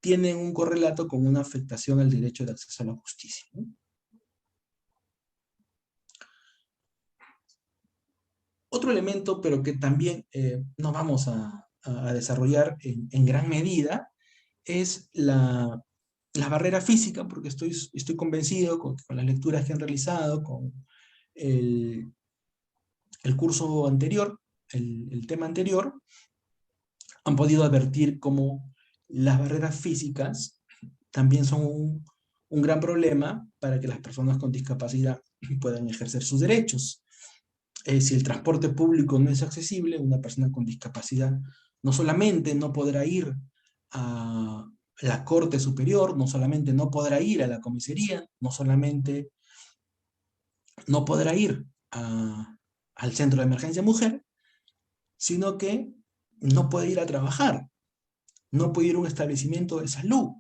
tienen un correlato con una afectación al derecho de acceso a la justicia, ¿no? Otro elemento, pero que también no vamos a desarrollar en gran medida, es la barrera física, porque estoy convencido con las lecturas que han realizado, con el, el curso anterior, el tema anterior, han podido advertir cómo las barreras físicas también son un gran problema para que las personas con discapacidad puedan ejercer sus derechos. Si el transporte público no es accesible, una persona con discapacidad no solamente no podrá ir a la Corte Superior, no solamente no podrá ir a la comisaría, no solamente no podrá ir al centro de emergencia mujer, sino que no puede ir a trabajar, no puede ir a un establecimiento de salud.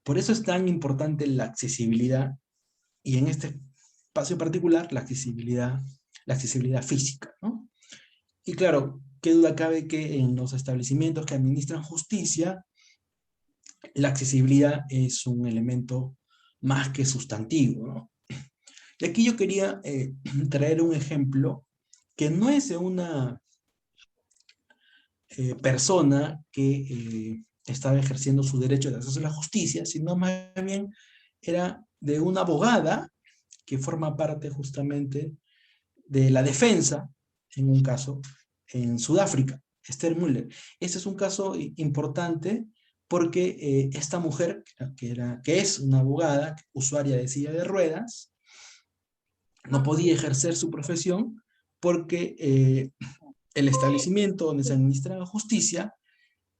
Por eso es tan importante la accesibilidad, y en este espacio particular la accesibilidad física, ¿no? Y claro, qué duda cabe que en los establecimientos que administran justicia, la accesibilidad es un elemento más que sustantivo, ¿no? Y aquí yo quería traer un ejemplo que no es de una persona que estaba ejerciendo su derecho de acceso a la justicia, sino más bien era de una abogada que forma parte justamente de la defensa, en un caso, en Sudáfrica, Esther Müller. Este es un caso importante porque esta mujer, que es una abogada, usuaria de silla de ruedas, no podía ejercer su profesión porque el establecimiento donde se administraba justicia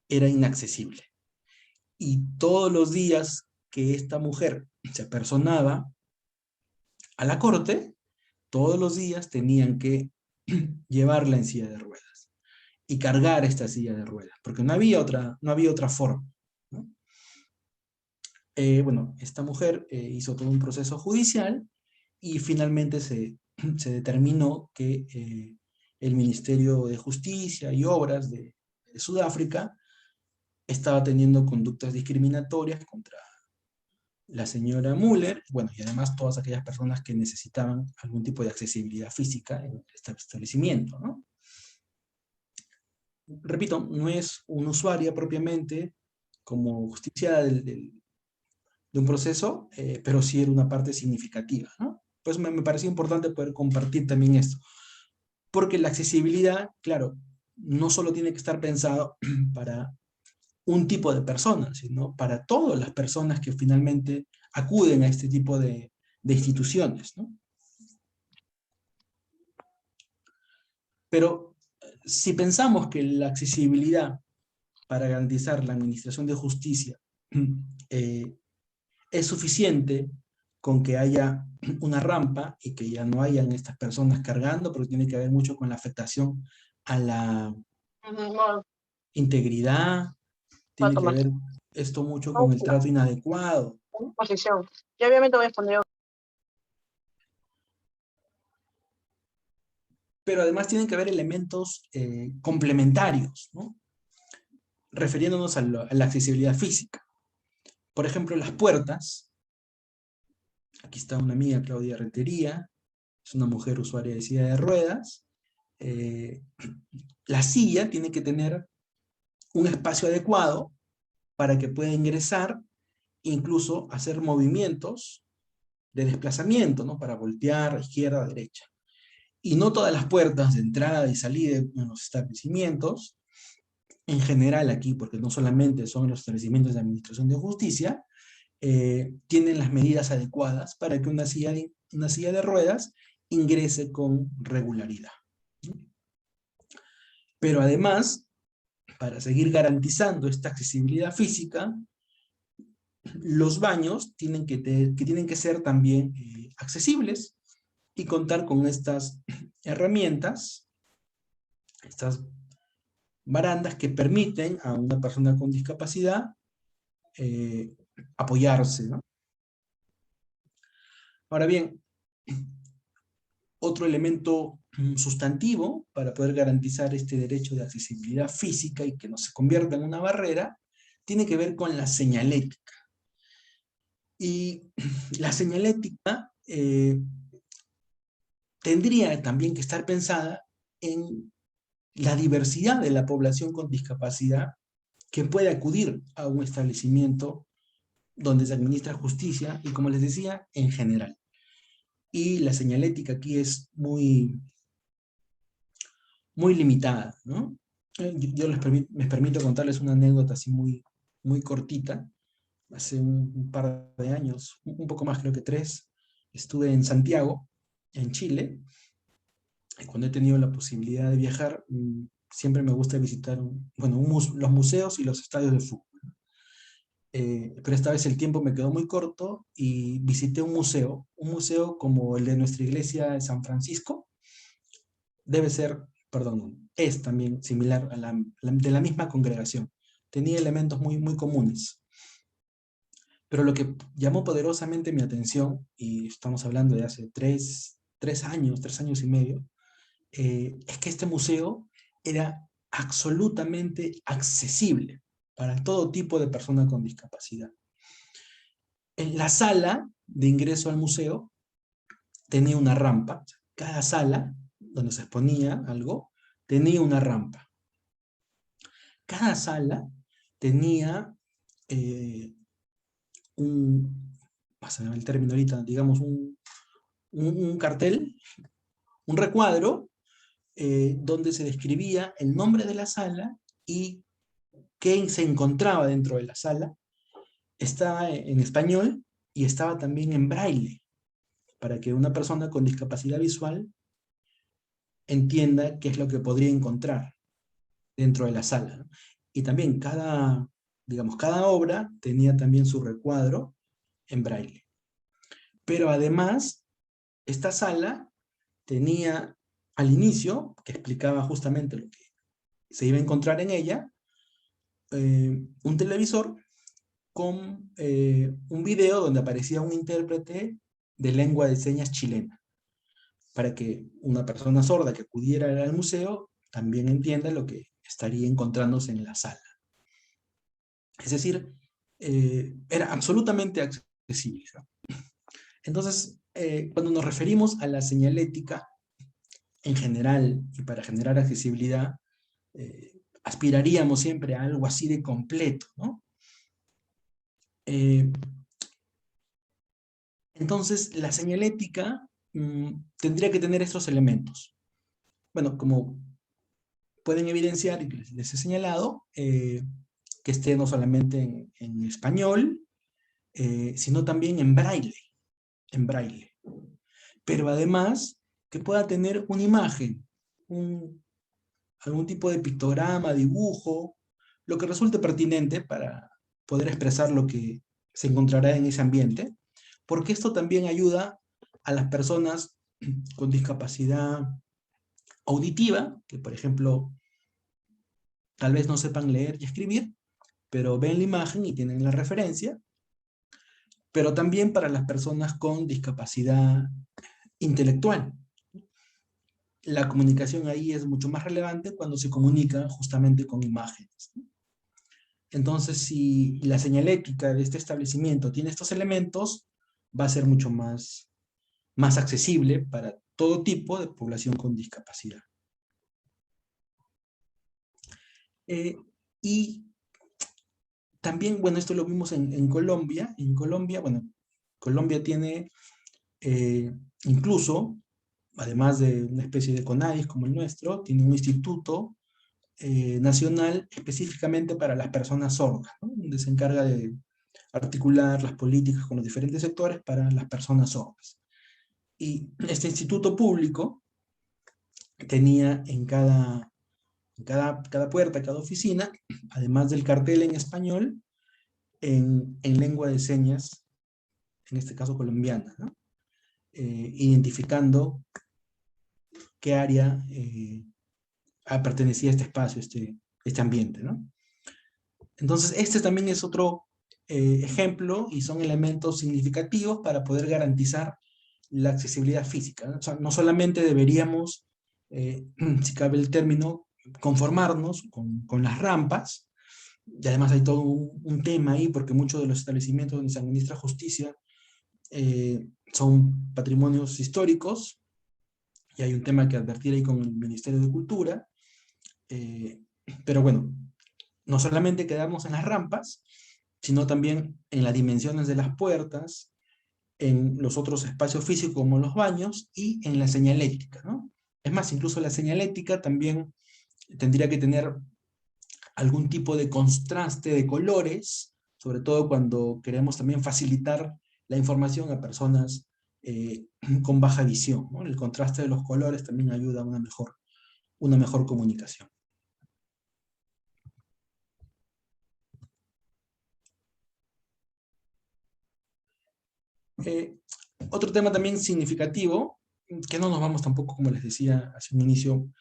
era inaccesible. Y todos los días que esta mujer se apersonaba a la corte, todos los días tenían que llevarla en silla de ruedas y cargar esta silla de ruedas, porque no había otra forma, ¿no? Bueno, esta mujer hizo todo un proceso judicial y finalmente se determinó que el Ministerio de Justicia y Obras de Sudáfrica estaba teniendo conductas discriminatorias contra la señora Müller, bueno, y además todas aquellas personas que necesitaban algún tipo de accesibilidad física en este establecimiento, ¿no? Repito, no es una usuaria propiamente como justicia de un proceso, pero sí era una parte significativa, ¿no? Pues me pareció importante poder compartir también esto, porque la accesibilidad, claro, no solo tiene que estar pensado para un tipo de personas, sino para todas las personas que finalmente acuden a este tipo de instituciones, ¿no? Pero si pensamos que la accesibilidad para garantizar la administración de justicia es suficiente con que haya una rampa y que ya no hayan estas personas cargando, pero tiene que ver mucho con la afectación a la integridad, tiene que ver esto mucho con el trato inadecuado. Posición. Y obviamente voy a poner. Pero además tienen que haber elementos complementarios, ¿no? Refiriéndonos a la accesibilidad física. Por ejemplo, las puertas Aquí está una amiga, Claudia Rentería, es una mujer usuaria de silla de ruedas. La silla tiene que tener un espacio adecuado para que pueda ingresar, incluso hacer movimientos de desplazamiento, ¿no? Para voltear a izquierda, a derecha. Y no todas las puertas de entrada y salida en los establecimientos, en general aquí, porque no solamente son los establecimientos de administración de justicia, tienen las medidas adecuadas para que una silla de ruedas ingrese con regularidad. Pero además, para seguir garantizando esta accesibilidad física, los baños tienen que ser también accesibles y contar con estas herramientas, estas barandas que permiten a una persona con discapacidad apoyarse, ¿no? Ahora bien, otro elemento sustantivo para poder garantizar este derecho de accesibilidad física y que no se convierta en una barrera, tiene que ver con la señalética. Y la señalética tendría también que estar pensada en la diversidad de la población con discapacidad que puede acudir a un establecimiento donde se administra justicia y, como les decía, en general. Y la señalética aquí es muy limitada, ¿no? Yo me permito contarles una anécdota así muy cortita. Hace un par de años, un poco más, creo que 3, estuve en Santiago, en Chile, y cuando he tenido la posibilidad de viajar, siempre me gusta visitar los museos y los estadios de fútbol. Pero esta vez el tiempo me quedó muy corto y visité un museo como el de nuestra iglesia de San Francisco. Es también similar a de la misma congregación. Tenía elementos muy comunes. Pero lo que llamó poderosamente mi atención, y estamos hablando de hace 3 años y medio, es que este museo era absolutamente accesible para todo tipo de persona con discapacidad. En la sala de ingreso al museo tenía una rampa. Cada sala donde se exponía algo tenía una rampa. Cada sala tenía pásame el término ahorita, digamos un cartel, un recuadro, donde se describía el nombre de la sala y qué se encontraba dentro de la sala. Estaba en español y estaba también en braille, para que una persona con discapacidad visual entienda qué es lo que podría encontrar dentro de la sala, ¿no? Y también cada obra tenía también su recuadro en braille. Pero además, esta sala tenía al inicio, que explicaba justamente lo que se iba a encontrar en ella, un televisor con un video donde aparecía un intérprete de lengua de señas chilena, para que una persona sorda que acudiera al museo también entienda lo que estaría encontrándose en la sala. Es decir, era absolutamente accesible, ¿no? Entonces, cuando nos referimos a la señalética en general y para generar accesibilidad, aspiraríamos siempre a algo así de completo, ¿no? Entonces, la señalética tendría que tener estos elementos. Bueno, como pueden evidenciar y les he señalado, que esté no solamente en español, sino también en braille. Pero además, que pueda tener una imagen, algún tipo de pictograma, dibujo, lo que resulte pertinente para poder expresar lo que se encontrará en ese ambiente, porque esto también ayuda a las personas con discapacidad auditiva, que por ejemplo, tal vez no sepan leer y escribir, pero ven la imagen y tienen la referencia, pero también para las personas con discapacidad intelectual. La comunicación ahí es mucho más relevante cuando se comunica justamente con imágenes. Entonces, si la señalética de este establecimiento tiene estos elementos, va a ser mucho más accesible para todo tipo de población con discapacidad. Y también, bueno, esto lo vimos en Colombia. En Colombia, bueno, Colombia tiene incluso, además de una especie de CONADIS como el nuestro, tiene un instituto nacional específicamente para las personas sordas, ¿no? Donde se encarga de articular las políticas con los diferentes sectores para las personas sordas. Y este instituto público tenía en cada puerta, cada oficina, además del cartel en español, en lengua de señas, en este caso colombiana, ¿no? Identificando qué área pertenecía a este espacio, este ambiente, ¿no? Entonces, este también es otro ejemplo y son elementos significativos para poder garantizar la accesibilidad física, ¿no? O sea, no solamente deberíamos, si cabe el término, conformarnos con las rampas, y además hay todo un tema ahí, porque muchos de los establecimientos donde se administra justicia son patrimonios históricos, y hay un tema que advertir ahí con el Ministerio de Cultura, pero bueno, no solamente quedarnos en las rampas, sino también en las dimensiones de las puertas, en los otros espacios físicos como los baños y en la señalética, ¿no? Es más, incluso la señalética también tendría que tener algún tipo de contraste de colores, sobre todo cuando queremos también facilitar la información a personas con baja visión, ¿no? El contraste de los colores también ayuda a una mejor comunicación. Otro tema también significativo, que no nos vamos tampoco, como les decía hace un inicio,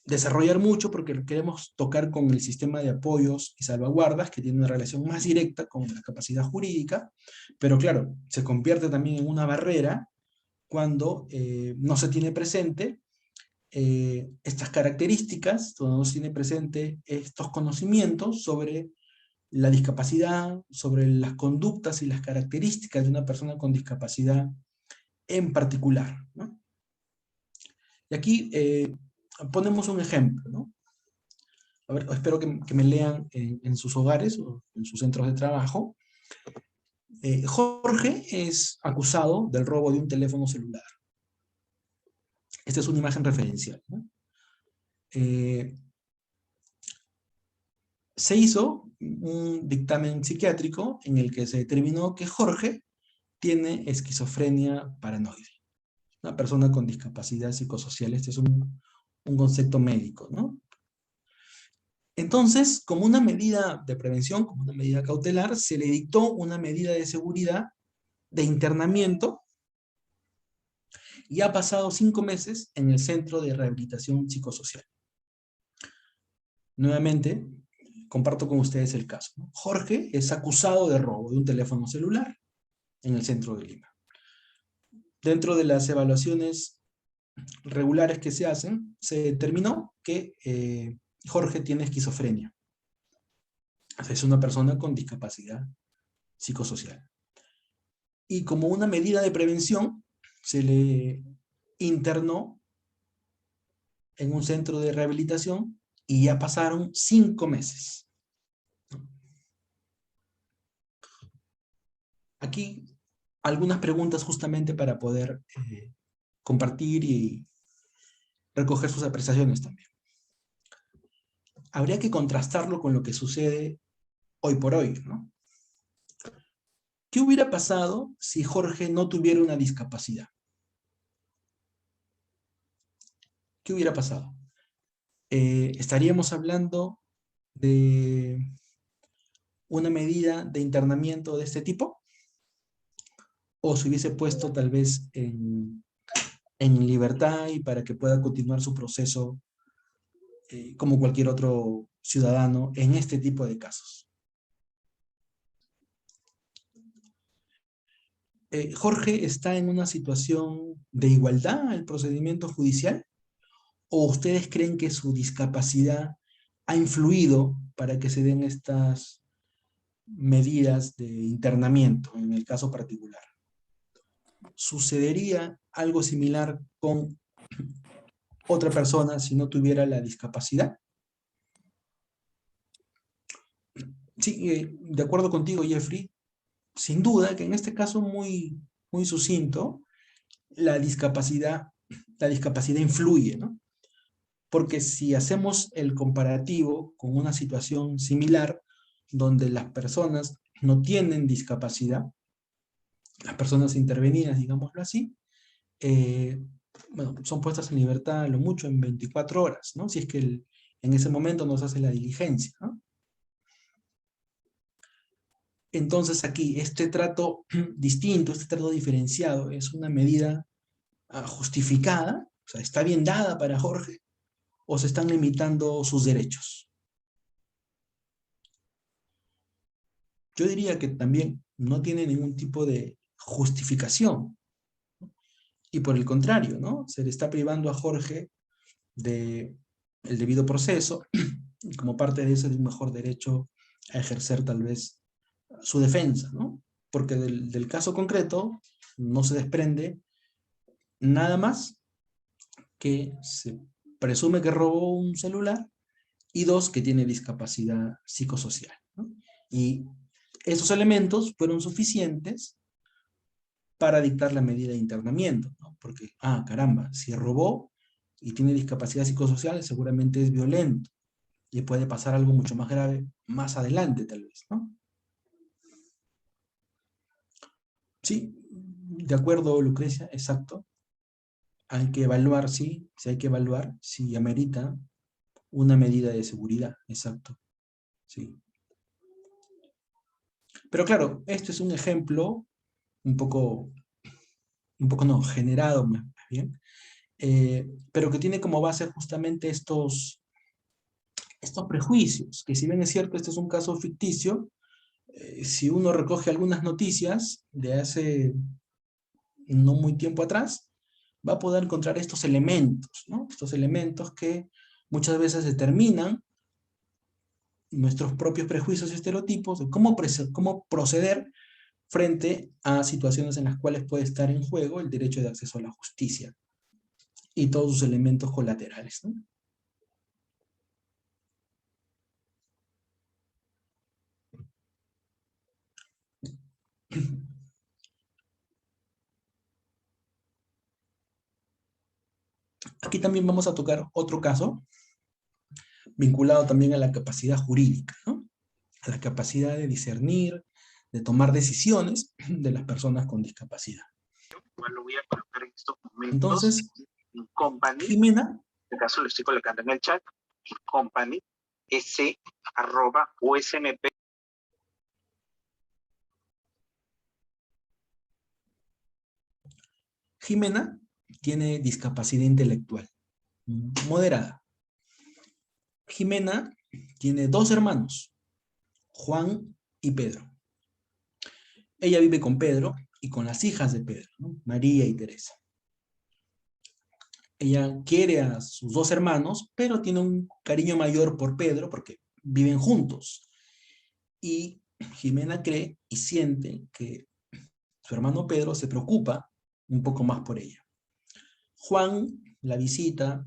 desarrollar mucho porque queremos tocar con el sistema de apoyos y salvaguardas, que tiene una relación más directa con la capacidad jurídica, pero claro, se convierte también en una barrera cuando no se tiene presente estas características, cuando no se tiene presente estos conocimientos sobre la discapacidad, sobre las conductas y las características de una persona con discapacidad en particular, ¿no? Y aquí ponemos un ejemplo, ¿no? A ver, espero que me lean en sus hogares o en sus centros de trabajo. Jorge es acusado del robo de un teléfono celular. Esta es una imagen referencial, ¿no? Se hizo un dictamen psiquiátrico en el que se determinó que Jorge tiene esquizofrenia paranoide. Una persona con discapacidad psicosocial. Este es un concepto médico, ¿no? Entonces, como una medida de prevención, como una medida cautelar, se le dictó una medida de seguridad de internamiento y ha pasado 5 meses en el Centro de Rehabilitación Psicosocial. Nuevamente, comparto con ustedes el caso, ¿no? Jorge es acusado de robo de un teléfono celular en el centro de Lima. Dentro de las evaluaciones regulares que se hacen, se determinó que Jorge tiene esquizofrenia. O sea, es una persona con discapacidad psicosocial. Y como una medida de prevención, se le internó en un centro de rehabilitación y ya pasaron 5 meses. Aquí algunas preguntas justamente para poder compartir y recoger sus apreciaciones también. Habría que contrastarlo con lo que sucede hoy por hoy, ¿no? ¿Qué hubiera pasado si Jorge no tuviera una discapacidad? ¿Qué hubiera pasado? ¿Estaríamos hablando de una medida de internamiento de este tipo? ¿O se hubiese puesto tal vez en libertad y para que pueda continuar su proceso como cualquier otro ciudadano en este tipo de casos? ¿Jorge está en una situación de igualdad al procedimiento judicial? ¿O ustedes creen que su discapacidad ha influido para que se den estas medidas de internamiento en el caso particular? ¿sucedería algo similar con otra persona si no tuviera la discapacidad? Sí, de acuerdo contigo, Jeffrey, sin duda que en este caso muy sucinto, la discapacidad influye, ¿no? Porque si hacemos el comparativo con una situación similar, donde las personas no tienen discapacidad, las personas intervenidas, digámoslo así, bueno, son puestas en libertad a lo mucho en 24 horas, ¿no? Si es que en ese momento nos hace la diligencia, ¿no? Entonces aquí, este trato distinto, este trato diferenciado, es una medida justificada, o sea, está bien dada para Jorge, o se están limitando sus derechos. Yo diría que también no tiene ningún tipo de justificación. Y por el contrario, ¿no? Se le está privando a Jorge de el debido proceso, y como parte de eso, de un mejor derecho a ejercer tal vez su defensa, ¿no? Porque del caso concreto no se desprende nada más que se presume que robó un celular y dos, que tiene discapacidad psicosocial, ¿no? Y esos elementos fueron suficientes para dictar la medida de internamiento, ¿no? Porque, caramba, si robó y tiene discapacidad psicosocial, seguramente es violento y puede pasar algo mucho más grave más adelante, tal vez, ¿no? Sí, de acuerdo, Lucrecia, exacto. Hay que evaluar, sí hay que evaluar si amerita una medida de seguridad, exacto, sí. Pero claro, esto es un ejemplo un poco no, generado más bien, pero que tiene como base justamente estos prejuicios, que si bien es cierto, este es un caso ficticio, si uno recoge algunas noticias de hace no muy tiempo atrás, va a poder encontrar estos elementos, ¿no? Estos elementos que muchas veces determinan nuestros propios prejuicios y estereotipos de cómo proceder frente a situaciones en las cuales puede estar en juego el derecho de acceso a la justicia y todos sus elementos colaterales, ¿no? Aquí también vamos a tocar otro caso, vinculado también a la capacidad jurídica, ¿no? A la capacidad de discernir, de tomar decisiones de las personas con discapacidad. Igual lo voy a colocar en estos momentos. Entonces, en Company, Jimena, en este caso lo estoy colocando en el chat, Company, s@usmp. Jimena tiene discapacidad intelectual moderada. Jimena tiene dos hermanos, Juan y Pedro. Ella vive con Pedro y con las hijas de Pedro, ¿no? María y Teresa. Ella quiere a sus dos hermanos, pero tiene un cariño mayor por Pedro porque viven juntos. Y Jimena cree y siente que su hermano Pedro se preocupa un poco más por ella. Juan la visita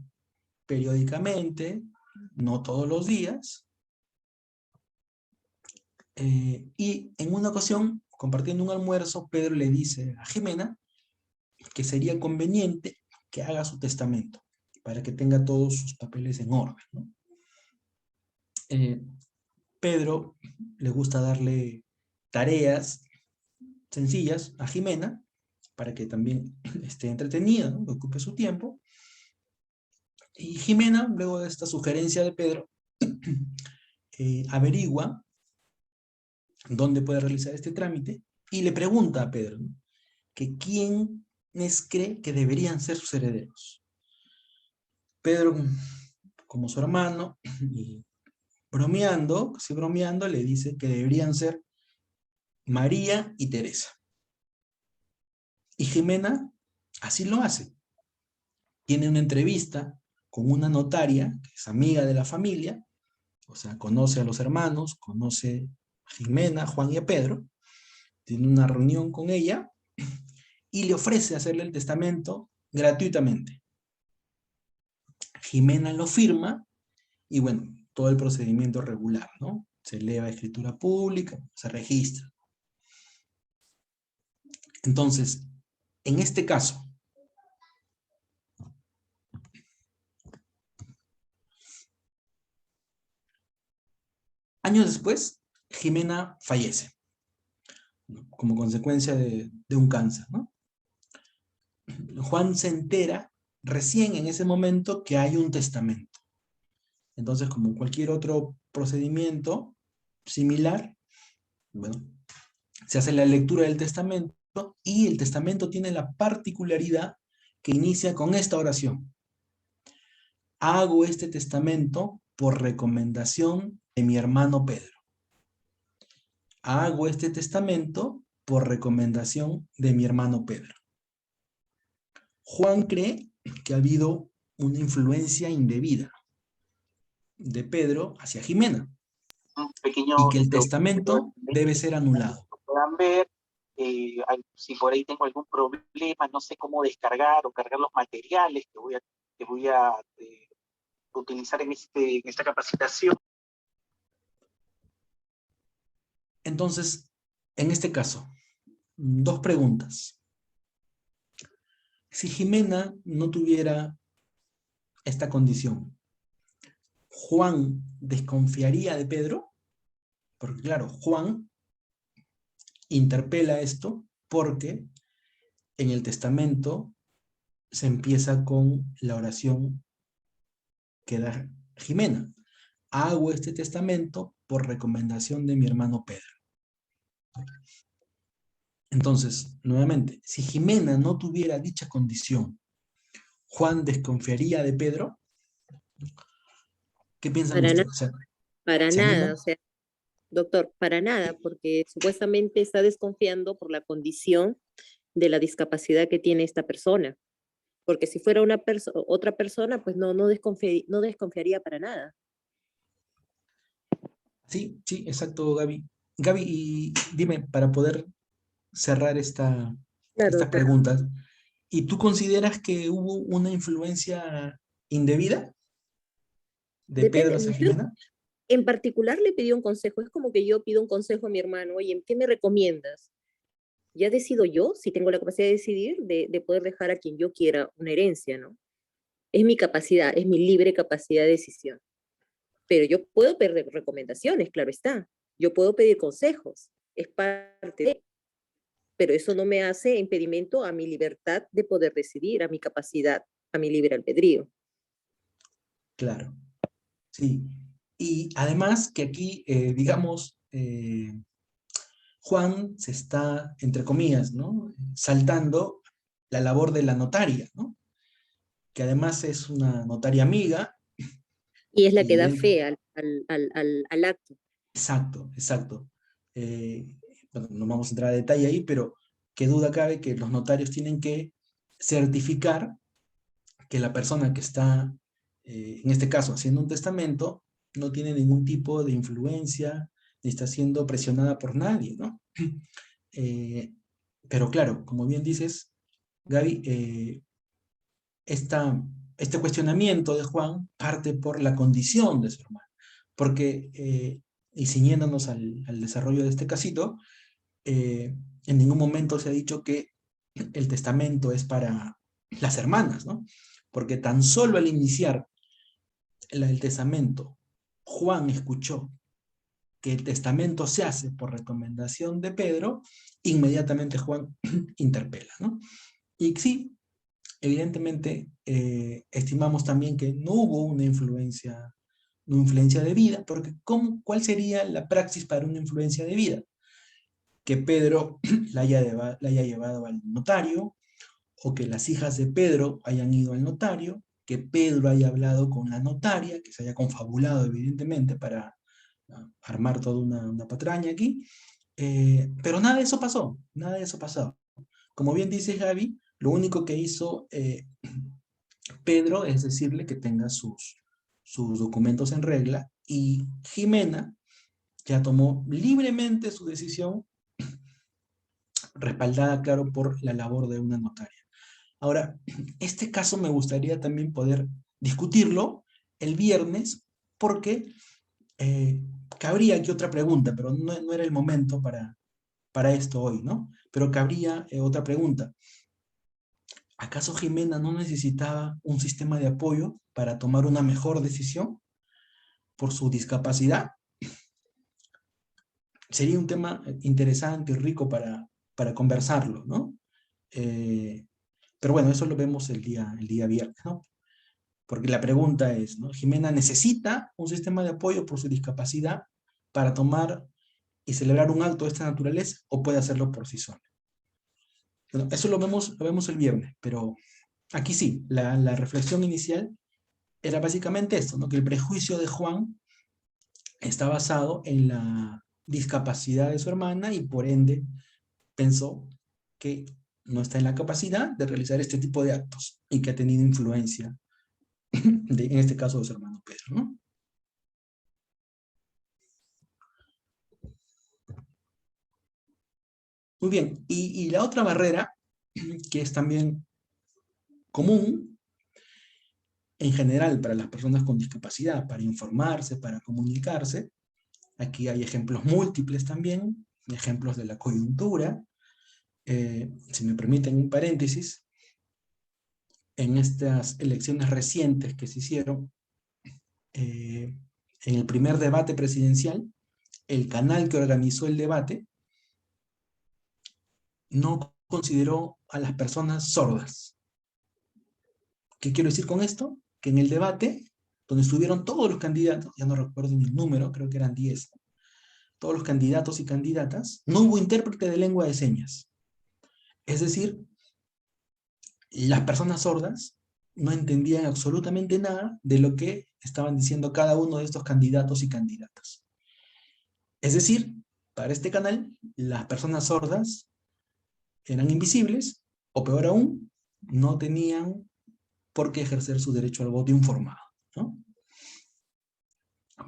periódicamente, no todos los días, y en una ocasión, compartiendo un almuerzo, Pedro le dice a Jimena que sería conveniente que haga su testamento, para que tenga todos sus papeles en orden, ¿no? Pedro le gusta darle tareas sencillas a Jimena, para que también esté entretenida, ¿no? Que ocupe su tiempo. Y Jimena, luego de esta sugerencia de Pedro, averigua dónde puede realizar este trámite y le pregunta a Pedro, ¿no?, que quiénes cree que deberían ser sus herederos. Pedro, como su hermano, y bromeando, le dice que deberían ser María y Teresa. Y Jimena así lo hace. Tiene una entrevista con una notaria, que es amiga de la familia, o sea, conoce a los hermanos, conoce a Jimena, a Juan y a Pedro, tiene una reunión con ella, y le ofrece hacerle el testamento gratuitamente. Jimena lo firma y bueno, todo el procedimiento regular, ¿no? Se eleva a escritura pública, se registra. Entonces, en este caso, años después, Jimena fallece, ¿no? Como consecuencia de un cáncer, ¿no? Juan se entera recién en ese momento que hay un testamento. Entonces, como cualquier otro procedimiento similar, bueno, se hace la lectura del testamento y el testamento tiene la particularidad que inicia con esta oración. Hago este testamento por recomendación de mi hermano Pedro. Hago este testamento por recomendación de mi hermano Pedro. Juan cree que ha habido una influencia indebida de Pedro hacia Jimena Un pequeño y que el lo testamento debe ser anulado. puedan ver. Si por ahí tengo algún problema, no sé cómo descargar o cargar los materiales que voy a utilizar en esta capacitación. Entonces, en este caso, dos preguntas. Si Jimena no tuviera esta condición, ¿Juan desconfiaría de Pedro? Porque claro, Juan interpela esto porque en el testamento se empieza con la oración que da Jimena. Hago este testamento por recomendación de mi hermano Pedro. Entonces, nuevamente, si Jimena no tuviera dicha condición, ¿Juan desconfiaría de Pedro? ¿Qué piensan Para, ustedes? O sea, para si a mí nada, o no, sea, doctor, para nada, porque supuestamente está desconfiando por la condición de la discapacidad que tiene esta persona. Porque si fuera otra persona, pues no desconfiaría para nada. sí, sí, exacto, Gaby. Gaby, y dime, para poder cerrar Claro, estas doctor. preguntas, ¿y tú consideras que hubo una influencia indebida de Pedro Depende, hacia yo Jimena? en particular le pedí un consejo, es como que yo pido un consejo a mi hermano, oye, ¿qué me recomiendas? Ya decido yo, si tengo la capacidad de decidir, de poder dejar a quien yo quiera una herencia, ¿no? Es mi capacidad, es mi libre capacidad de decisión. Pero yo puedo pedir recomendaciones, claro está. Yo puedo pedir consejos, es parte de, pero eso no me hace impedimento a mi libertad de poder decidir, a mi capacidad, a mi libre albedrío. Claro, sí. Y además que aquí, digamos, Juan se está, entre comillas, ¿no? Saltando la labor de la notaria, ¿no? Que además es una notaria amiga Y es la que y da él, fe al acto. exacto, exacto. Eh, bueno, no vamos a entrar a detalle ahí, pero qué duda cabe que los notarios tienen que certificar que la persona que está, en este caso, haciendo un testamento, no tiene ningún tipo de influencia, ni está siendo presionada por nadie, ¿no? Eh, pero claro, como bien dices, Gaby, este cuestionamiento de Juan parte por la condición de su hermano, porque, y ciñéndonos al desarrollo de este casito, en ningún momento se ha dicho que el testamento es para las hermanas, ¿no? Porque tan solo al iniciar el testamento, Juan escuchó que el testamento se hace por recomendación de Pedro, inmediatamente Juan interpela, ¿no? Y sí, evidentemente estimamos también que no hubo una influencia de vida, porque ¿cuál sería la praxis para una influencia de vida? Que Pedro la haya llevado al notario, o que las hijas de Pedro hayan ido al notario, que Pedro haya hablado con la notaria, que se haya confabulado evidentemente para armar toda una patraña aquí, pero nada de eso pasó, nada de eso pasó. Como bien dice Javi, lo único que hizo Pedro es decirle que tenga sus documentos en regla, y Jimena ya tomó libremente su decisión respaldada, claro, por la labor de una notaria. Ahora, este caso me gustaría también poder discutirlo el viernes, porque cabría aquí otra pregunta, pero no era el momento para esto hoy, ¿no? Pero cabría otra pregunta. ¿Acaso Jimena no necesitaba un sistema de apoyo para tomar una mejor decisión por su discapacidad? Sería un tema interesante y rico para conversarlo, ¿no? Pero bueno, eso lo vemos el día viernes, ¿no? Porque la pregunta es, ¿no? ¿Jimena necesita un sistema de apoyo por su discapacidad para tomar y celebrar un acto de esta naturaleza, o puede hacerlo por sí sola? Bueno, eso lo vemos el viernes, pero aquí sí, la reflexión inicial era básicamente esto, ¿no? Que el prejuicio de Juan está basado en la discapacidad de su hermana y por ende pensó que no está en la capacidad de realizar este tipo de actos y que ha tenido influencia, en este caso, de su hermano Pedro, ¿no? Muy bien, y la otra barrera, que es también común en general para las personas con discapacidad, para informarse, para comunicarse, aquí hay ejemplos múltiples también, ejemplos de la coyuntura. Si me permiten un paréntesis, en estas elecciones recientes que se hicieron, en el primer debate presidencial, el canal que organizó el debate no consideró a las personas sordas. ¿Qué quiero decir con esto? Que en el debate, donde estuvieron todos los candidatos, ya no recuerdo ni el número, creo que eran 10, todos los candidatos y candidatas, no hubo intérprete de lengua de señas. Es decir, las personas sordas no entendían absolutamente nada de lo que estaban diciendo cada uno de estos candidatos y candidatas. Es decir, para este canal, las personas sordas eran invisibles, o peor aún, no tenían por qué ejercer su derecho al voto informado, ¿no?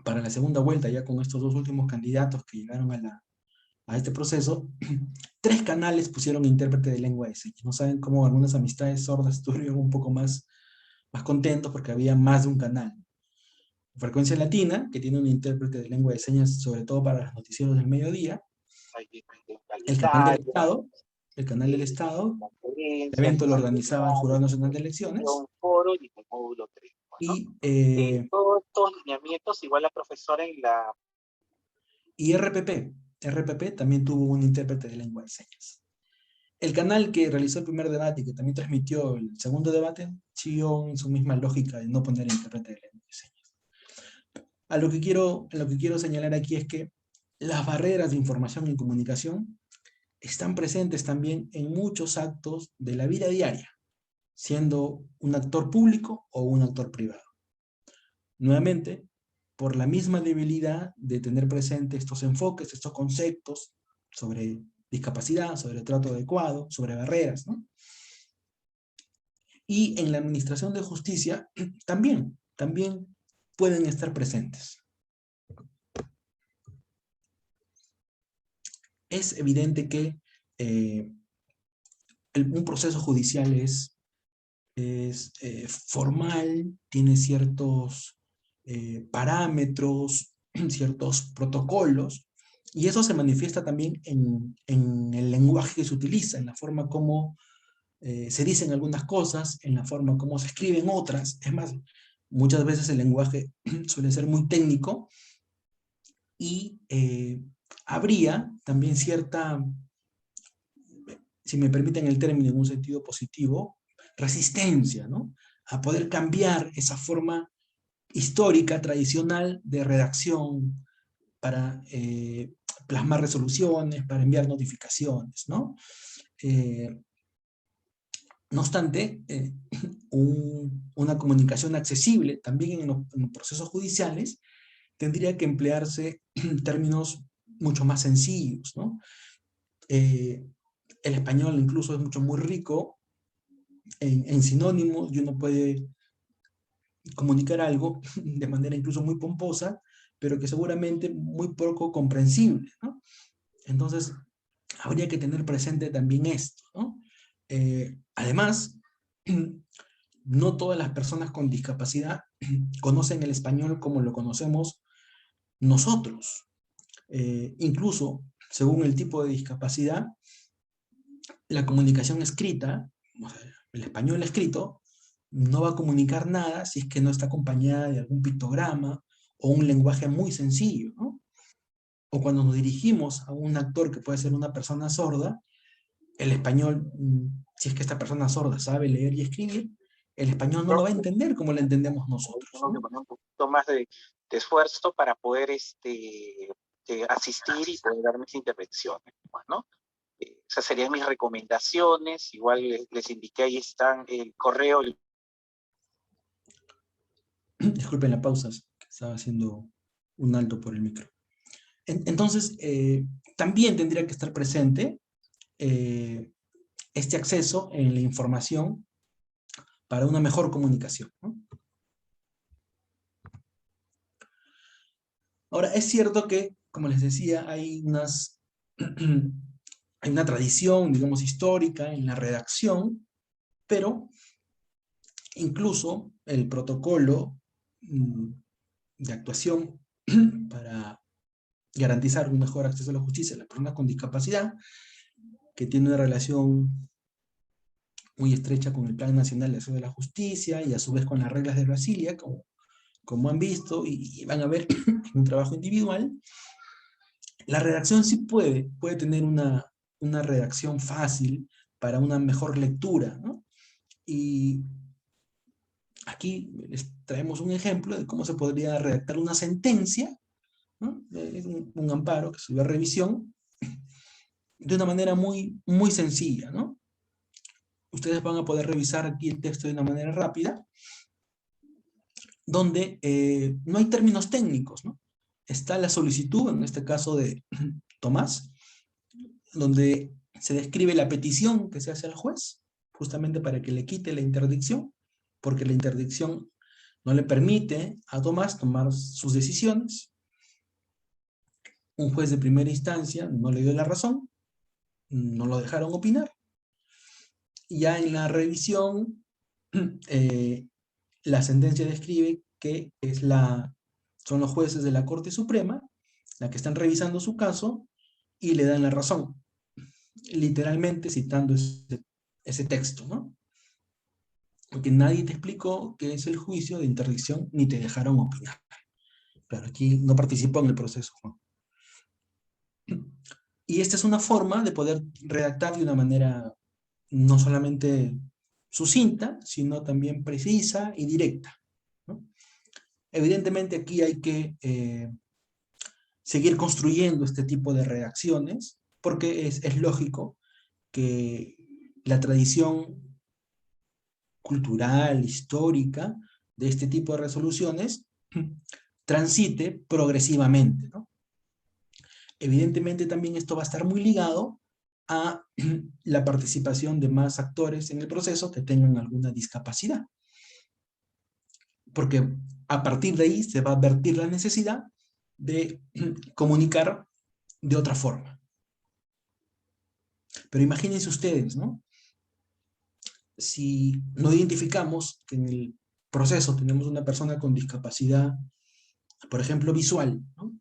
Para la segunda vuelta, ya con estos dos últimos candidatos que llegaron a este proceso, 3 canales pusieron intérprete de lengua de señas. No saben cómo algunas amistades sordas estuvieron un poco más contentos porque había más de un canal. Frecuencia Latina, que tiene un intérprete de lengua de señas, sobre todo para los noticieros del mediodía. El canal del Estado, el canal del Estado, el evento lo organizaba el Jurado Nacional de Elecciones. Y todos estos lineamientos, igual la profesora en la... Y RPP también tuvo un intérprete de lengua de señas. El canal que realizó el primer debate y que también transmitió el segundo debate siguió en su misma lógica de no poner intérprete de lengua de señas. Lo que quiero señalar aquí es que las barreras de información y comunicación están presentes también en muchos actos de la vida diaria, siendo un actor público o un actor privado. Nuevamente, por la misma debilidad de tener presente estos enfoques, estos conceptos sobre discapacidad, sobre trato adecuado, sobre barreras, ¿no? Y en la administración de justicia también pueden estar presentes. Es evidente que un proceso judicial es formal, tiene ciertos parámetros, ciertos protocolos, y eso se manifiesta también en el lenguaje que se utiliza, en la forma como se dicen algunas cosas, en la forma como se escriben otras. Es más, muchas veces el lenguaje suele ser muy técnico y habría también cierta, si me permiten el término en un sentido positivo, resistencia, ¿no? A poder cambiar esa forma histórica, tradicional de redacción para plasmar resoluciones, para enviar notificaciones, ¿no? No obstante, una comunicación accesible también en los procesos judiciales tendría que emplearse términos mucho más sencillos, ¿no? El español incluso es muy rico en sinónimos, y uno puede comunicar algo de manera incluso muy pomposa, pero que seguramente muy poco comprensible, ¿no? Entonces, habría que tener presente también esto, ¿no? Además, no todas las personas con discapacidad conocen el español como lo conocemos nosotros. Incluso, según el tipo de discapacidad, la comunicación escrita, o sea, el español escrito, no va a comunicar nada si es que no está acompañada de algún pictograma o un lenguaje muy sencillo, ¿no? O cuando nos dirigimos a un actor que puede ser una persona sorda, el español, si es que esta persona sorda sabe leer y escribir, el español no lo va a entender como lo entendemos nosotros, Tengo que ¿no? poner un poquito más de esfuerzo para poder asistir y poder dar mis intervenciones, pues, ¿no? Esas serían mis recomendaciones. Igual les indiqué, ahí están el correo. Disculpen la pausa, que estaba haciendo un alto por el micro. Entonces, también tendría que estar presente este acceso en la información para una mejor comunicación, ¿no? Ahora, es cierto que, como les decía, hay una tradición, digamos, histórica en la redacción, pero incluso el protocolo de actuación para garantizar un mejor acceso a la justicia a las personas con discapacidad, que tiene una relación muy estrecha con el Plan Nacional de Acceso a la Justicia y a su vez con las reglas de Brasilia, como han visto y van a ver en un trabajo individual. La redacción sí puede tener una redacción fácil para una mejor lectura, ¿no? Y aquí les traemos un ejemplo de cómo se podría redactar una sentencia, ¿no? Es un amparo que sube a revisión de una manera muy, muy sencilla, ¿no? Ustedes van a poder revisar aquí el texto de una manera rápida, donde no hay términos técnicos, ¿no? Está la solicitud, en este caso de Tomás, donde se describe la petición que se hace al juez, justamente para que le quite la interdicción, porque la interdicción no le permite a Tomás tomar sus decisiones. Un juez de primera instancia no le dio la razón, no lo dejaron opinar. Y ya en la revisión, la sentencia describe que son los jueces de la Corte Suprema la que están revisando su caso y le dan la razón, literalmente citando ese texto, ¿no? Porque nadie te explicó qué es el juicio de interdicción ni te dejaron opinar. Claro, aquí no participó en el proceso, ¿no? Y esta es una forma de poder redactar de una manera no solamente sucinta, sino también precisa y directa, ¿no? Evidentemente aquí hay que seguir construyendo este tipo de redacciones, porque es lógico que la tradición cultural, histórica, de este tipo de resoluciones transite progresivamente, ¿no? Evidentemente también esto va a estar muy ligado a la participación de más actores en el proceso que tengan alguna discapacidad. Porque a partir de ahí se va a advertir la necesidad de comunicar de otra forma. Pero imagínense ustedes, ¿no? Si no identificamos que en el proceso tenemos una persona con discapacidad, por ejemplo, visual, ¿no?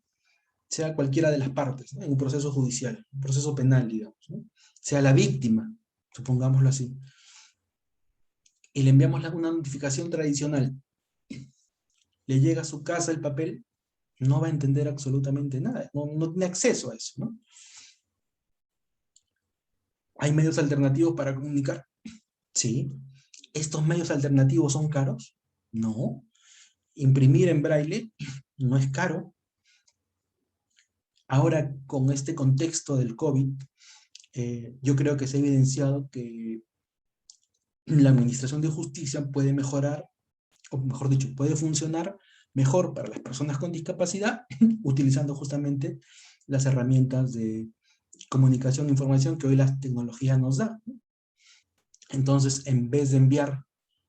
Sea cualquiera de las partes, ¿no? En un proceso judicial, un proceso penal, digamos, ¿no? Sea la víctima, supongámoslo así, y le enviamos una notificación tradicional, le llega a su casa el papel, no va a entender absolutamente nada, no tiene acceso a eso, ¿no? ¿Hay medios alternativos para comunicar? Sí. ¿Estos medios alternativos son caros? No. Imprimir en braille no es caro. Ahora, con este contexto del COVID, yo creo que se ha evidenciado que la administración de justicia puede mejorar, o mejor dicho, puede funcionar mejor para las personas con discapacidad, utilizando justamente las herramientas de comunicación e información que hoy la tecnología nos da. Entonces, en vez de enviar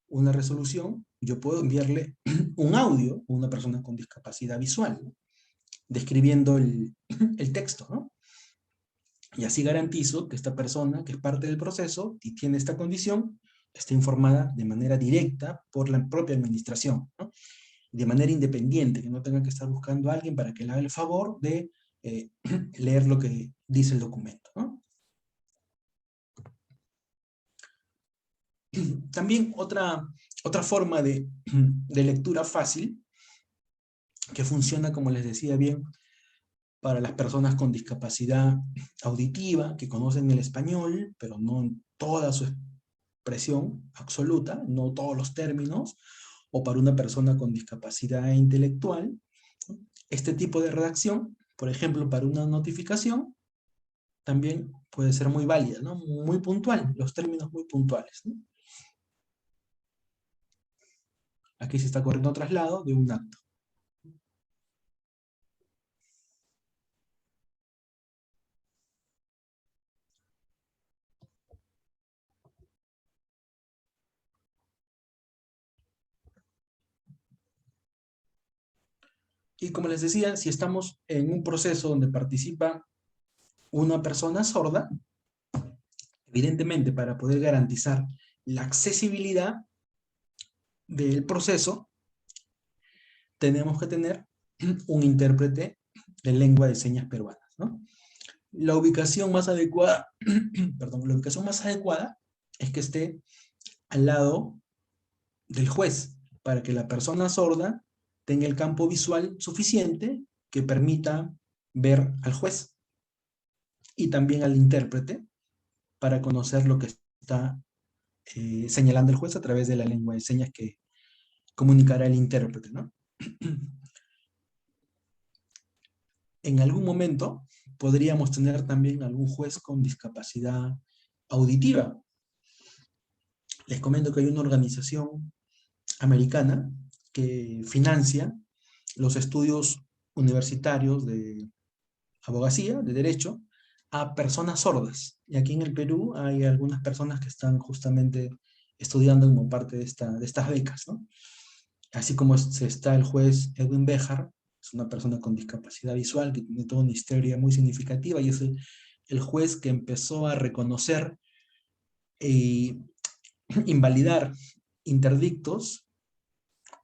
una resolución, yo puedo enviarle un audio a una persona con discapacidad visual, ¿no? Describiendo el texto, ¿no? Y así garantizo que esta persona, que es parte del proceso y tiene esta condición, esté informada de manera directa por la propia administración, ¿no? De manera independiente, que no tenga que estar buscando a alguien para que le haga el favor de leer lo que dice el documento, ¿no? También otra forma de lectura fácil, que funciona, como les decía bien, para las personas con discapacidad auditiva, que conocen el español, pero no en toda su expresión absoluta, no todos los términos, o para una persona con discapacidad intelectual. Este tipo de redacción, por ejemplo, para una notificación, también puede ser muy válida, ¿no? Muy puntual, los términos muy puntuales, ¿no? Aquí se está corriendo traslado de un acto. Y como les decía, si estamos en un proceso donde participa una persona sorda, evidentemente para poder garantizar la accesibilidad del proceso, tenemos que tener un intérprete de lengua de señas peruanas, ¿no? La ubicación más adecuada, perdón, la ubicación más adecuada es que esté al lado del juez, para que la persona sorda tenga el campo visual suficiente que permita ver al juez y también al intérprete para conocer lo que está señalando el juez a través de la lengua de señas que comunicará el intérprete, ¿no? En algún momento podríamos tener también algún juez con discapacidad auditiva. Les comento que hay una organización americana que financia los estudios universitarios de abogacía, de derecho, a personas sordas. Y aquí en el Perú hay algunas personas que están justamente estudiando como parte de estas becas, ¿no? Así como está el juez Edwin Béjar, es una persona con discapacidad visual que tiene toda una historia muy significativa y es el juez que empezó a reconocer e invalidar interdictos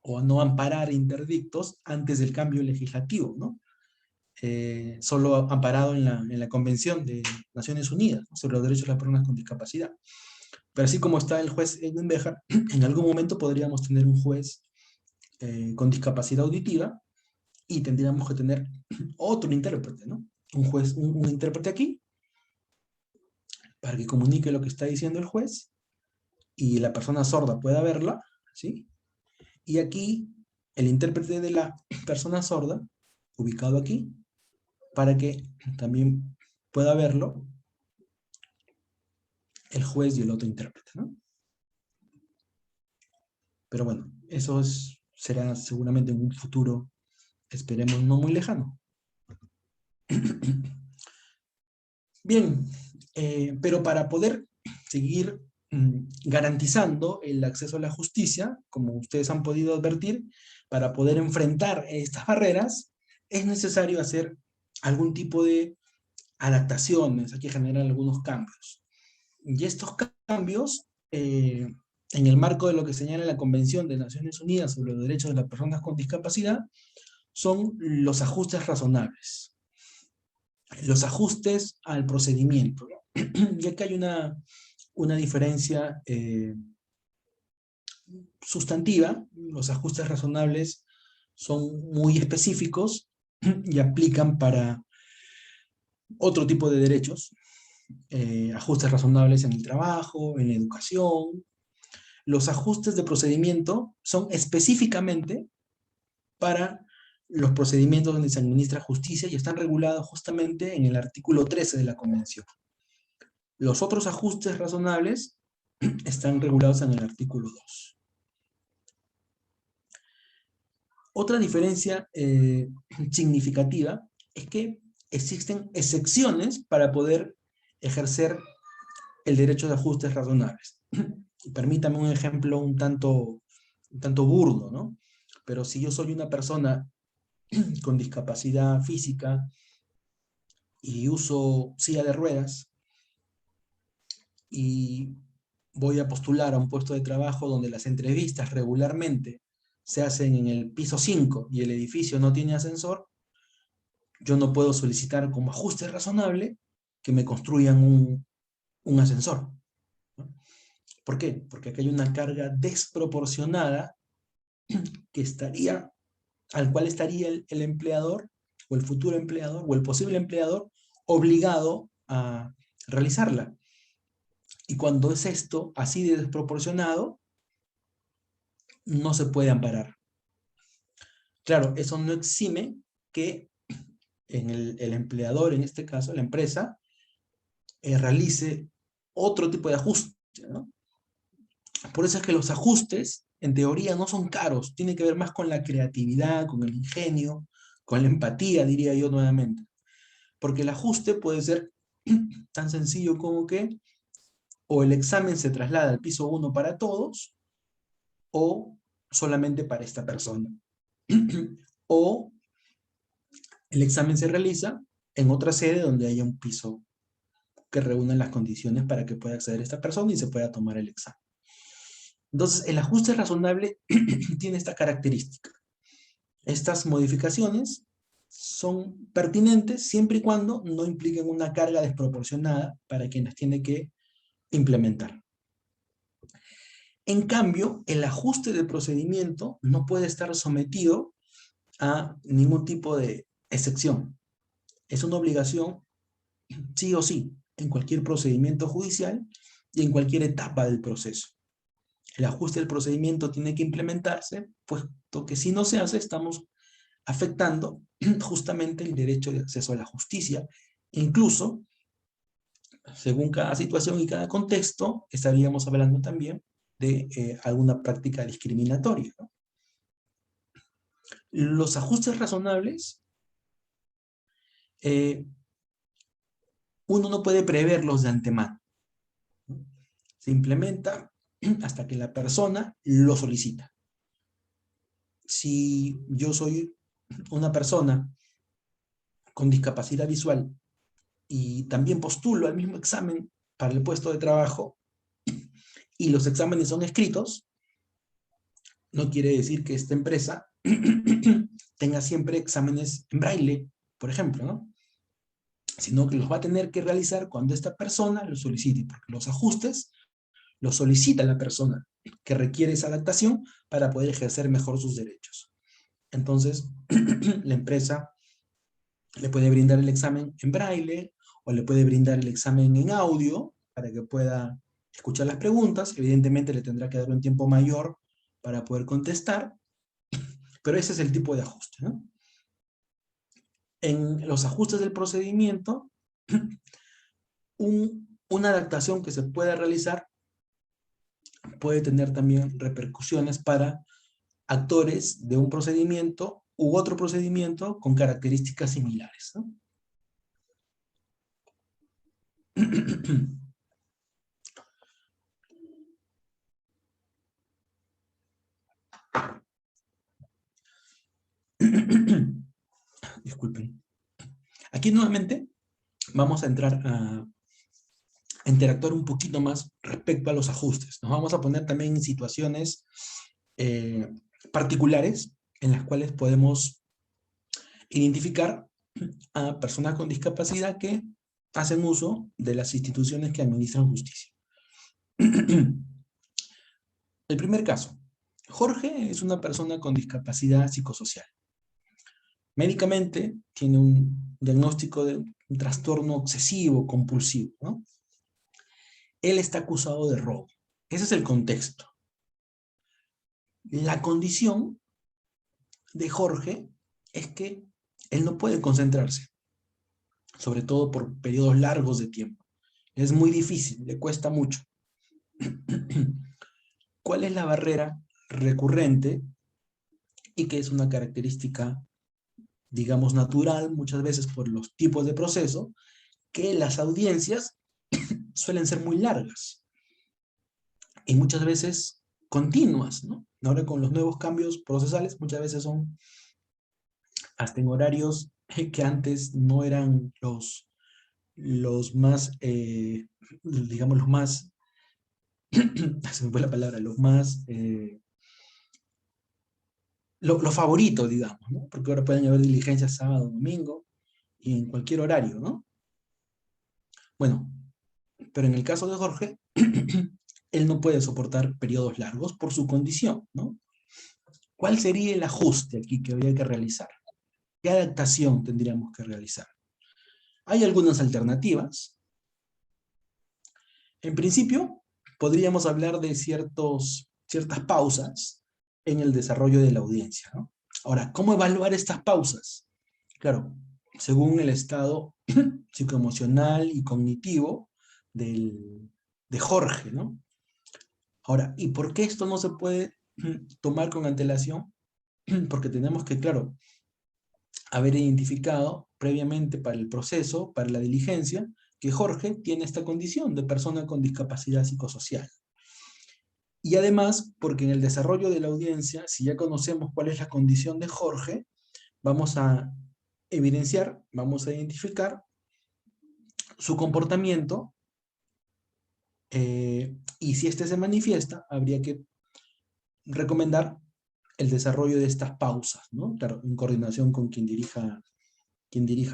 o no amparar interdictos antes del cambio legislativo, ¿no? Solo amparado en la Convención de Naciones Unidas, ¿no?, sobre los derechos de las personas con discapacidad. Pero así como está el juez Edwin Béjar, en algún momento podríamos tener un juez con discapacidad auditiva y tendríamos que tener otro intérprete, ¿no? Un juez, un intérprete aquí, para que comunique lo que está diciendo el juez y la persona sorda pueda verla, ¿sí? Y aquí el intérprete de la persona sorda, ubicado aquí, para que también pueda verlo el juez y el otro intérprete, ¿no? Pero bueno, eso será seguramente en un futuro, esperemos, no muy lejano. Bien, pero para poder seguir garantizando el acceso a la justicia, como ustedes han podido advertir, para poder enfrentar estas barreras, es necesario hacer algún tipo de adaptaciones, hay que generar algunos cambios. Y estos cambios, en el marco de lo que señala la Convención de Naciones Unidas sobre los Derechos de las Personas con Discapacidad, son los ajustes razonables. Los ajustes al procedimiento, ¿no? Y aquí hay una diferencia sustantiva. Los ajustes razonables son muy específicos y aplican para otro tipo de derechos, ajustes razonables en el trabajo, en la educación. Los ajustes de procedimiento son específicamente para los procedimientos donde se administra justicia y están regulados justamente en el artículo 13 de la Convención. Los otros ajustes razonables están regulados en el artículo 2. Otra diferencia significativa es que existen excepciones para poder ejercer el derecho de ajustes razonables. Y permítame un ejemplo un tanto burdo, ¿no? Pero si yo soy una persona con discapacidad física y uso silla de ruedas y voy a postular a un puesto de trabajo donde las entrevistas regularmente se hacen en el piso 5 y el edificio no tiene ascensor, yo no puedo solicitar como ajuste razonable que me construyan un ascensor, ¿no? ¿Por qué? Porque aquí hay una carga desproporcionada al cual estaría el empleador, o el futuro empleador, o el posible empleador, obligado a realizarla. Y cuando es esto así de desproporcionado, no se puede amparar. Claro, eso no exime que el empleador, en este caso, la empresa, realice otro tipo de ajuste, ¿no? Por eso es que los ajustes, en teoría, no son caros. Tiene que ver más con la creatividad, con el ingenio, con la empatía, diría yo nuevamente. Porque el ajuste puede ser tan sencillo como que o el examen se traslada al piso 1 para todos, o solamente para esta persona. O el examen se realiza en otra sede donde haya un piso que reúna las condiciones para que pueda acceder esta persona y se pueda tomar el examen. Entonces, el ajuste razonable tiene esta característica. Estas modificaciones son pertinentes siempre y cuando no impliquen una carga desproporcionada para quienes tienen que implementar. En cambio, el ajuste de procedimiento no puede estar sometido a ningún tipo de excepción. Es una obligación, sí o sí, en cualquier procedimiento judicial y en cualquier etapa del proceso. El ajuste del procedimiento tiene que implementarse, puesto que si no se hace, estamos afectando justamente el derecho de acceso a la justicia. Incluso, según cada situación y cada contexto, estaríamos hablando también de alguna práctica discriminatoria, ¿no? Los ajustes razonables, uno no puede preverlos de antemano, ¿no? Se implementa hasta que la persona lo solicita. Si yo soy una persona con discapacidad visual y también postulo al mismo examen para el puesto de trabajo y los exámenes son escritos, no quiere decir que esta empresa tenga siempre exámenes en braille, por ejemplo, ¿no? Sino que los va a tener que realizar cuando esta persona lo solicite, porque los ajustes los solicita la persona que requiere esa adaptación para poder ejercer mejor sus derechos. Entonces, la empresa le puede brindar el examen en braille o le puede brindar el examen en audio para que pueda escuchar las preguntas. Evidentemente le tendrá que dar un tiempo mayor para poder contestar, pero ese es el tipo de ajuste, ¿no? En los ajustes del procedimiento, una adaptación que se pueda realizar puede tener también repercusiones para actores de un procedimiento u otro procedimiento con características similares, ¿no? Disculpen. Aquí nuevamente vamos a entrar a interactuar un poquito más respecto a los ajustes. Nos vamos a poner también en situaciones particulares en las cuales podemos identificar a personas con discapacidad que hacen uso de las instituciones que administran justicia. El primer caso. Jorge es una persona con discapacidad psicosocial. Médicamente tiene un diagnóstico de un trastorno obsesivo compulsivo, ¿no? Él está acusado de robo. Ese es el contexto. La condición de Jorge es que él no puede concentrarse, sobre todo por periodos largos de tiempo. Es muy difícil, le cuesta mucho. ¿Cuál es la barrera recurrente y que es una característica, digamos, natural, muchas veces por los tipos de proceso, que las audiencias suelen ser muy largas y muchas veces continuas, ¿no? Ahora con los nuevos cambios procesales muchas veces son hasta en horarios que antes no eran los digamos, los más, se me fue la palabra, los más, los favoritos, digamos, ¿no? Porque ahora pueden haber diligencias sábado, domingo, y en cualquier horario, ¿no? Bueno, pero en el caso de Jorge, él no puede soportar periodos largos por su condición, ¿no? ¿Cuál sería el ajuste aquí que habría que realizar? ¿Qué adaptación tendríamos que realizar? Hay algunas alternativas. En principio, podríamos hablar de ciertas pausas en el desarrollo de la audiencia, ¿no? Ahora, ¿cómo evaluar estas pausas? Claro, según el estado psicoemocional y cognitivo de Jorge, ¿no? Ahora, ¿y por qué esto no se puede tomar con antelación? Porque tenemos que, claro, haber identificado previamente para el proceso, para la diligencia, que Jorge tiene esta condición de persona con discapacidad psicosocial. Y además, porque en el desarrollo de la audiencia, si ya conocemos cuál es la condición de Jorge, vamos a evidenciar, vamos a identificar su comportamiento, y si este se manifiesta, habría que recomendar el desarrollo de estas pausas, ¿no? Claro, en coordinación con quien dirija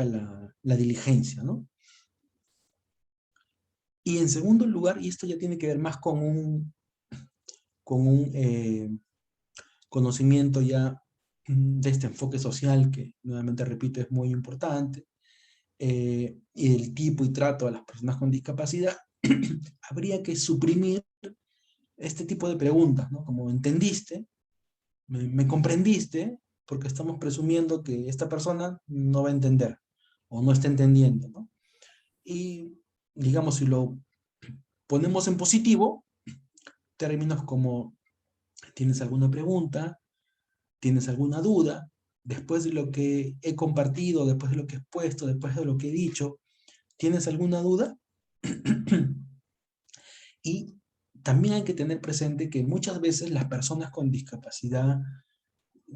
la diligencia, ¿no? Y en segundo lugar, y esto ya tiene que ver más con un conocimiento ya de este enfoque social, que nuevamente repito es muy importante, y el tipo y trato a las personas con discapacidad, habría que suprimir este tipo de preguntas, ¿no? Como ¿entendiste? ¿Me comprendiste? Porque estamos presumiendo que esta persona no va a entender, o no está entendiendo, ¿no? Y, digamos, si lo ponemos en positivo, términos como ¿tienes alguna pregunta? ¿Tienes alguna duda? Después de lo que he compartido, después de lo que he expuesto, después de lo que he dicho, ¿tienes alguna duda? Y también hay que tener presente que muchas veces las personas con discapacidad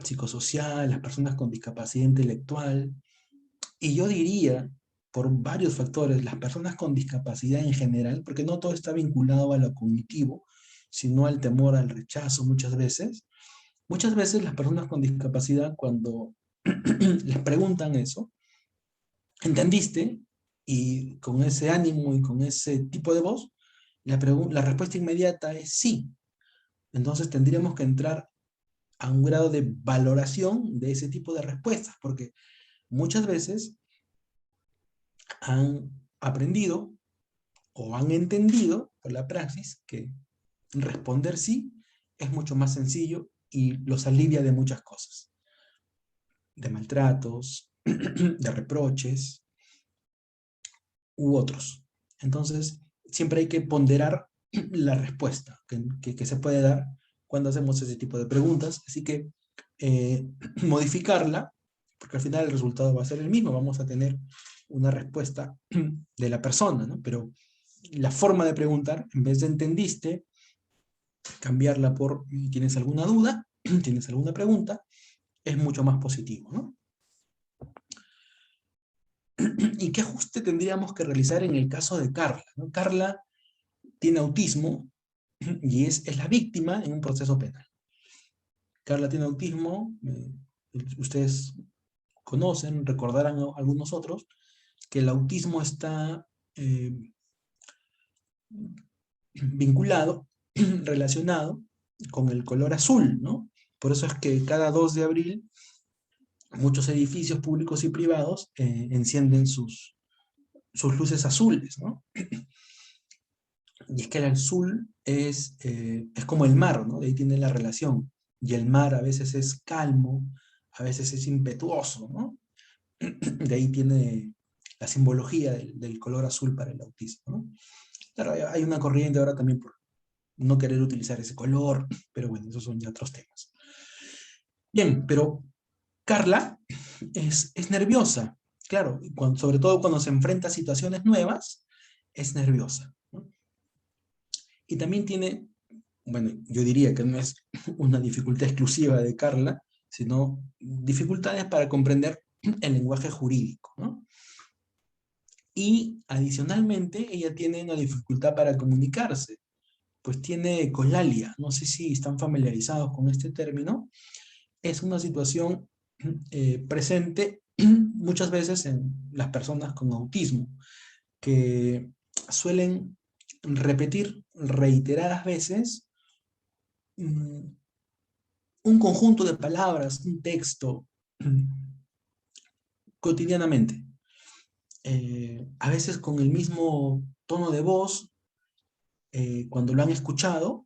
psicosocial, las personas con discapacidad intelectual, y yo diría, por varios factores, las personas con discapacidad en general, porque no todo está vinculado a lo cognitivo, sino al temor al rechazo muchas veces las personas con discapacidad, cuando les preguntan eso, ¿entendiste? Y con ese ánimo y con ese tipo de voz, la respuesta inmediata es sí. Entonces tendríamos que entrar a un grado de valoración de ese tipo de respuestas, porque muchas veces han aprendido o han entendido por la praxis que responder sí es mucho más sencillo y los alivia de muchas cosas, de maltratos, de reproches u otros. Entonces, siempre hay que ponderar la respuesta que se puede dar cuando hacemos ese tipo de preguntas, así que modificarla, porque al final el resultado va a ser el mismo, vamos a tener una respuesta de la persona, ¿no? Pero la forma de preguntar, en vez de entendiste, cambiarla por ¿tienes alguna duda? ¿Tienes alguna pregunta? Es mucho más positivo, ¿no? ¿Y qué ajuste tendríamos que realizar en el caso de Carla, ¿no? Carla tiene autismo y es la víctima en un proceso penal. Carla tiene autismo, ustedes conocen, recordarán algunos otros, que el autismo está vinculado, relacionado con el color azul, ¿no? Por eso es que cada 2 de abril muchos edificios públicos y privados encienden sus luces azules, ¿no? Y es que el azul es como el mar, ¿no? De ahí tiene la relación. Y el mar a veces es calmo, a veces es impetuoso, ¿no? De ahí tiene la simbología del color azul para el autismo, ¿no? Claro, hay una corriente ahora también por no querer utilizar ese color, pero bueno, esos son ya otros temas. Bien, pero Carla es nerviosa, claro, sobre todo cuando se enfrenta a situaciones nuevas, es nerviosa, ¿no? Y también tiene, bueno, yo diría que no es una dificultad exclusiva de Carla, sino dificultades para comprender el lenguaje jurídico, ¿no? Y adicionalmente, ella tiene una dificultad para comunicarse, pues tiene ecolalia. No sé si están familiarizados con este término. Es una situación presente muchas veces en las personas con autismo, que suelen repetir reiteradas veces un conjunto de palabras, un texto, cotidianamente. A veces con el mismo tono de voz, cuando lo han escuchado.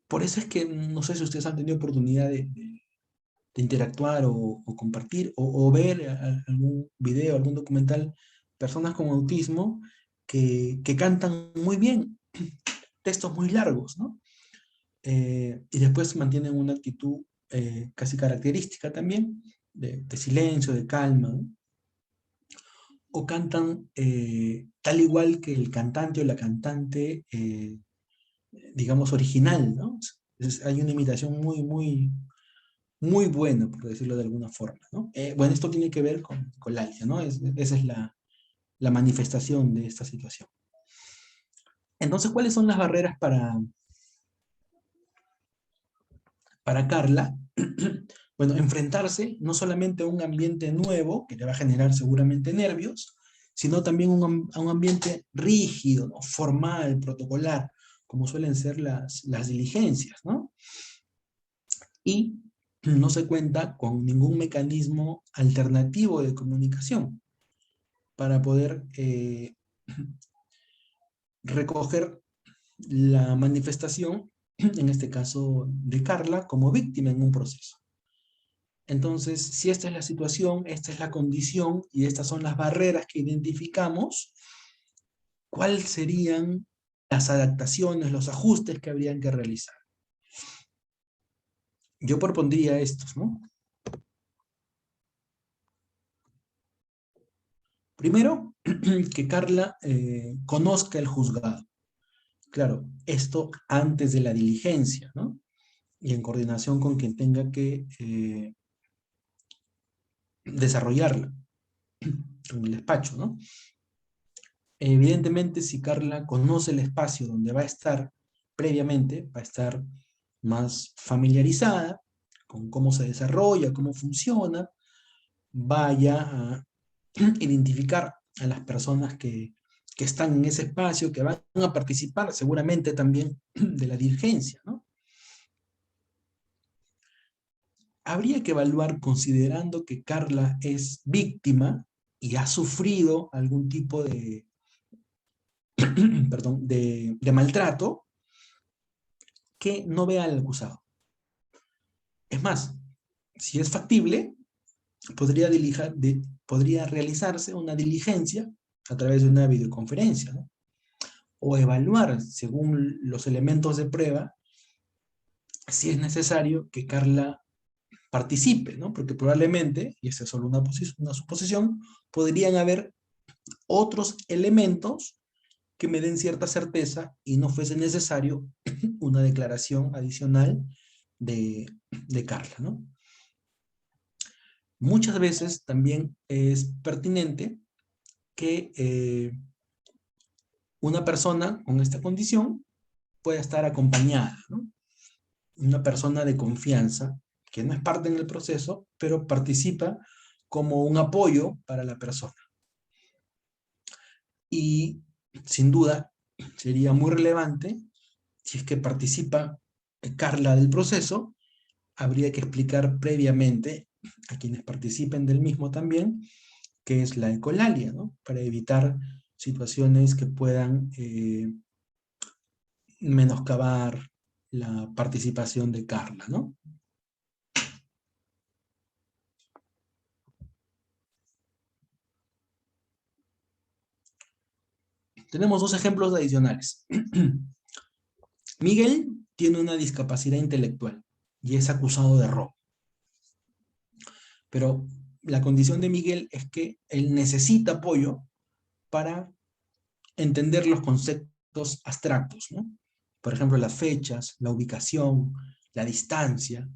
Por eso es que no sé si ustedes han tenido oportunidad de interactuar o compartir o ver algún video, algún documental, personas con autismo que cantan muy bien, textos muy largos, ¿no? Y después mantienen una actitud casi característica también, de silencio, de calma, ¿no? O cantan tal igual que el cantante o la cantante, digamos, original, ¿no? Hay una imitación muy buena, por decirlo de alguna forma, ¿no? Bueno, esto tiene que ver con la ALIA, ¿no? Esa es la manifestación de esta situación. Entonces, ¿cuáles son las barreras para Carla? Bueno, enfrentarse no solamente a un ambiente nuevo, que le va a generar seguramente nervios, sino también a un ambiente rígido, ¿no? Formal, protocolar, como suelen ser las diligencias, ¿no? Y no se cuenta con ningún mecanismo alternativo de comunicación para poder recoger la manifestación, en este caso de Carla, como víctima en un proceso. Entonces, si esta es la situación, esta es la condición y estas son las barreras que identificamos, ¿cuáles serían las adaptaciones, los ajustes que habrían que realizar? Yo propondría estos, ¿no? Primero, que Carla conozca el juzgado. Claro, esto antes de la diligencia, ¿no? Y en coordinación con quien tenga que desarrollarla, con el despacho, ¿no? Evidentemente, si Carla conoce el espacio donde va a estar previamente, va a estar más familiarizada con cómo se desarrolla, cómo funciona, vaya a identificar a las personas que están en ese espacio, que van a participar seguramente también de la diligencia, ¿no? Habría que evaluar, considerando que Carla es víctima y ha sufrido algún tipo de, perdón, de maltrato, que no vea al acusado. Es más, si es factible, podría realizarse una diligencia a través de una videoconferencia, ¿no? O evaluar, según los elementos de prueba, si es necesario que Carla participe, ¿no? Porque probablemente, y esta es solo una suposición, podrían haber otros elementos que me den cierta certeza y no fuese necesario una declaración adicional de Carla, ¿no? Muchas veces también es pertinente que una persona con esta condición pueda estar acompañada, ¿no? Una persona de confianza que no es parte en el proceso, pero participa como un apoyo para la persona. Y sin duda sería muy relevante, si es que participa Carla del proceso, habría que explicar previamente a quienes participen del mismo también qué es la ecolalia, ¿no? Para evitar situaciones que puedan menoscabar la participación de Carla, ¿no? Tenemos dos ejemplos adicionales. Miguel tiene una discapacidad intelectual y es acusado de robo. Pero la condición de Miguel es que él necesita apoyo para entender los conceptos abstractos, ¿no? Por ejemplo, las fechas, la ubicación, la distancia.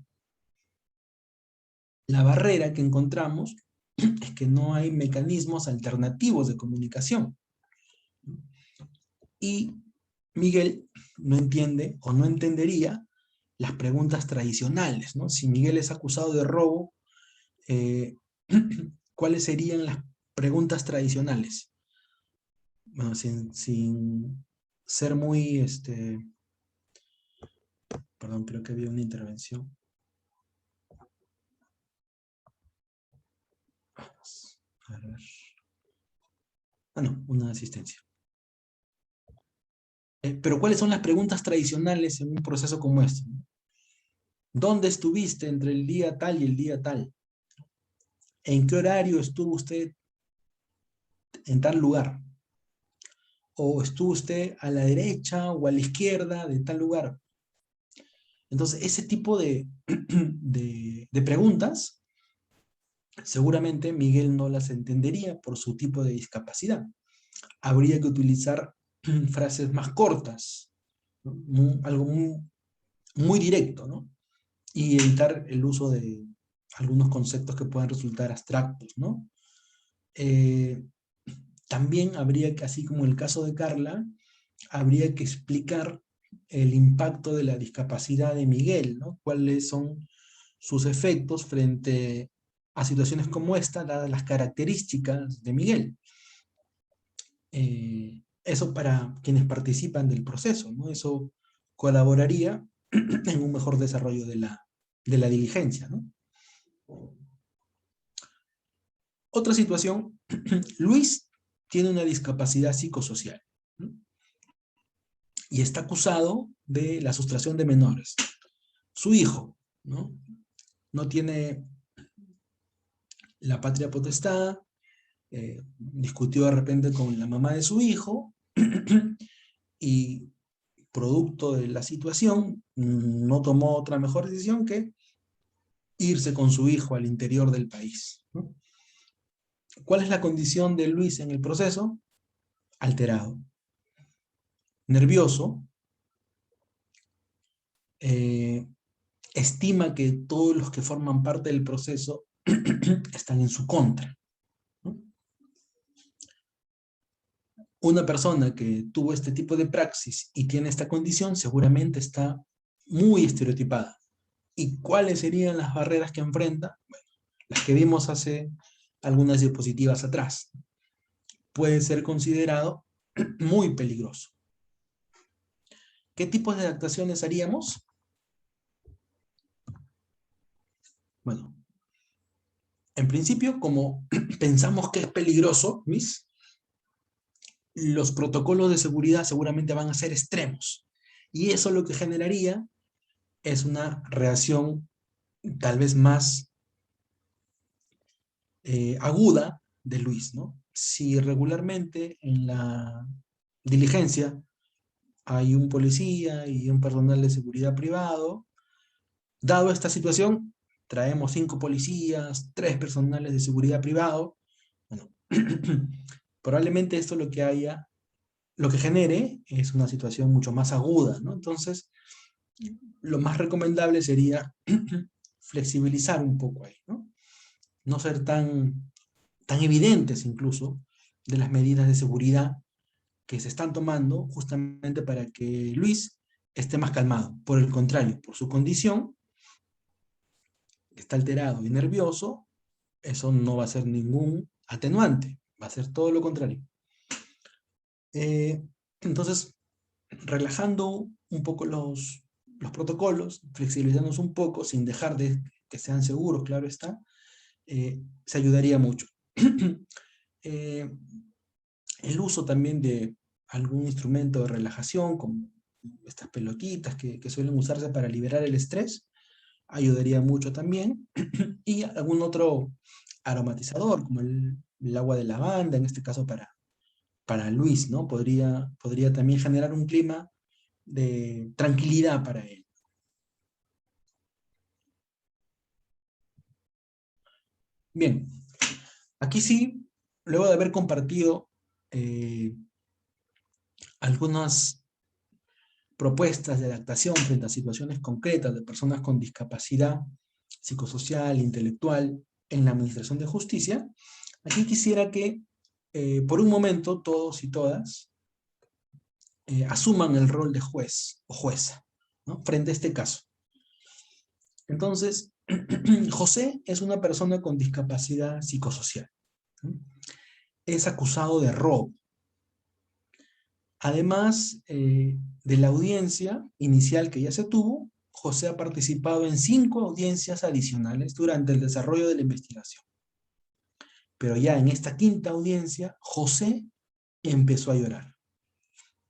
La barrera que encontramos es que no hay mecanismos alternativos de comunicación. Y Miguel no entiende o no entendería las preguntas tradicionales, ¿no? Si Miguel es acusado de robo, ¿cuáles serían las preguntas tradicionales? Bueno, sin ser muy, perdón, creo que había una intervención. A ver. Ah, no, una asistencia. Pero ¿cuáles son las preguntas tradicionales en un proceso como este? ¿Dónde estuviste entre el día tal y el día tal? ¿En qué horario estuvo usted en tal lugar? ¿O estuvo usted a la derecha o a la izquierda de tal lugar? Entonces, ese tipo de preguntas, seguramente Miguel no las entendería por su tipo de discapacidad. Habría que utilizar frases más cortas, ¿no? Algo muy directo, ¿no? Y evitar el uso de algunos conceptos que puedan resultar abstractos, ¿no? También habría que, así como el caso de Carla, habría que explicar el impacto de la discapacidad de Miguel, ¿no? Cuáles son sus efectos frente a situaciones como esta, dadas las características de Miguel. Eso para quienes participan del proceso, ¿no? Eso colaboraría en un mejor desarrollo de la diligencia, ¿no? Otra situación, Luis tiene una discapacidad psicosocial, ¿no? Y está acusado de la sustracción de menores. Su hijo, ¿no? No tiene la patria potestad, discutió de repente con la mamá de su hijo, y producto de la situación, no tomó otra mejor decisión que irse con su hijo al interior del país, ¿no? ¿Cuál es la condición de Luis en el proceso? Alterado, nervioso, estima que todos los que forman parte del proceso están en su contra, ¿no? Una persona que tuvo este tipo de praxis y tiene esta condición seguramente está muy estereotipada. ¿Y cuáles serían las barreras que enfrenta? Bueno, las que vimos hace algunas diapositivas atrás. Puede ser considerado muy peligroso. ¿Qué tipos de adaptaciones haríamos? Bueno, en principio, como pensamos que es peligroso, Luis, los protocolos de seguridad seguramente van a ser extremos. Y eso lo que generaría es una reacción tal vez más aguda de Luis, ¿no? Si regularmente en la diligencia hay un policía y un personal de seguridad privado, dado esta situación, traemos 5 policías, 3 personales de seguridad privado, bueno, probablemente esto lo que genere es una situación mucho más aguda, ¿no? Entonces, lo más recomendable sería flexibilizar un poco ahí, ¿no? No ser tan evidentes incluso de las medidas de seguridad que se están tomando justamente para que Luis esté más calmado. Por el contrario, por su condición, que está alterado y nervioso, eso no va a ser ningún atenuante, va a ser todo lo contrario. Entonces, relajando un poco los protocolos, flexibilizándonos un poco, sin dejar de que sean seguros, claro está, se ayudaría mucho. El uso también de algún instrumento de relajación, como estas pelotitas que suelen usarse para liberar el estrés, ayudaría mucho también. Y algún otro aromatizador, como el agua de lavanda, en este caso para Luis, ¿no? Podría también generar un clima de tranquilidad para él. Bien, aquí sí, luego de haber compartido algunas propuestas de adaptación frente a situaciones concretas de personas con discapacidad psicosocial, intelectual, en la administración de justicia, aquí quisiera que por un momento todos y todas asuman el rol de juez o jueza, ¿no? Frente a este caso. Entonces, José es una persona con discapacidad psicosocial, ¿no? Es acusado de robo. Además de la audiencia inicial que ya se tuvo, José ha participado en 5 audiencias adicionales durante el desarrollo de la investigación. Pero ya en esta 5ª audiencia, José empezó a llorar,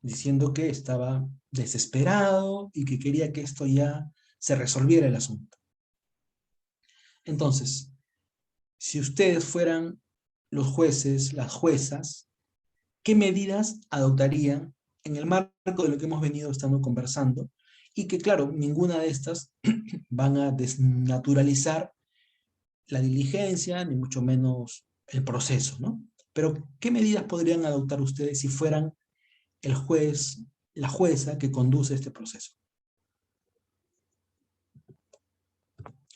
diciendo que estaba desesperado y que quería que esto ya se resolviera el asunto. Entonces, si ustedes fueran los jueces, las juezas, ¿qué medidas adoptarían en el marco de lo que hemos venido estando conversando? Y que, claro, ninguna de estas van a desnaturalizar la diligencia, ni mucho menos el proceso, ¿no? Pero, ¿qué medidas podrían adoptar ustedes si fueran el juez, la jueza que conduce este proceso?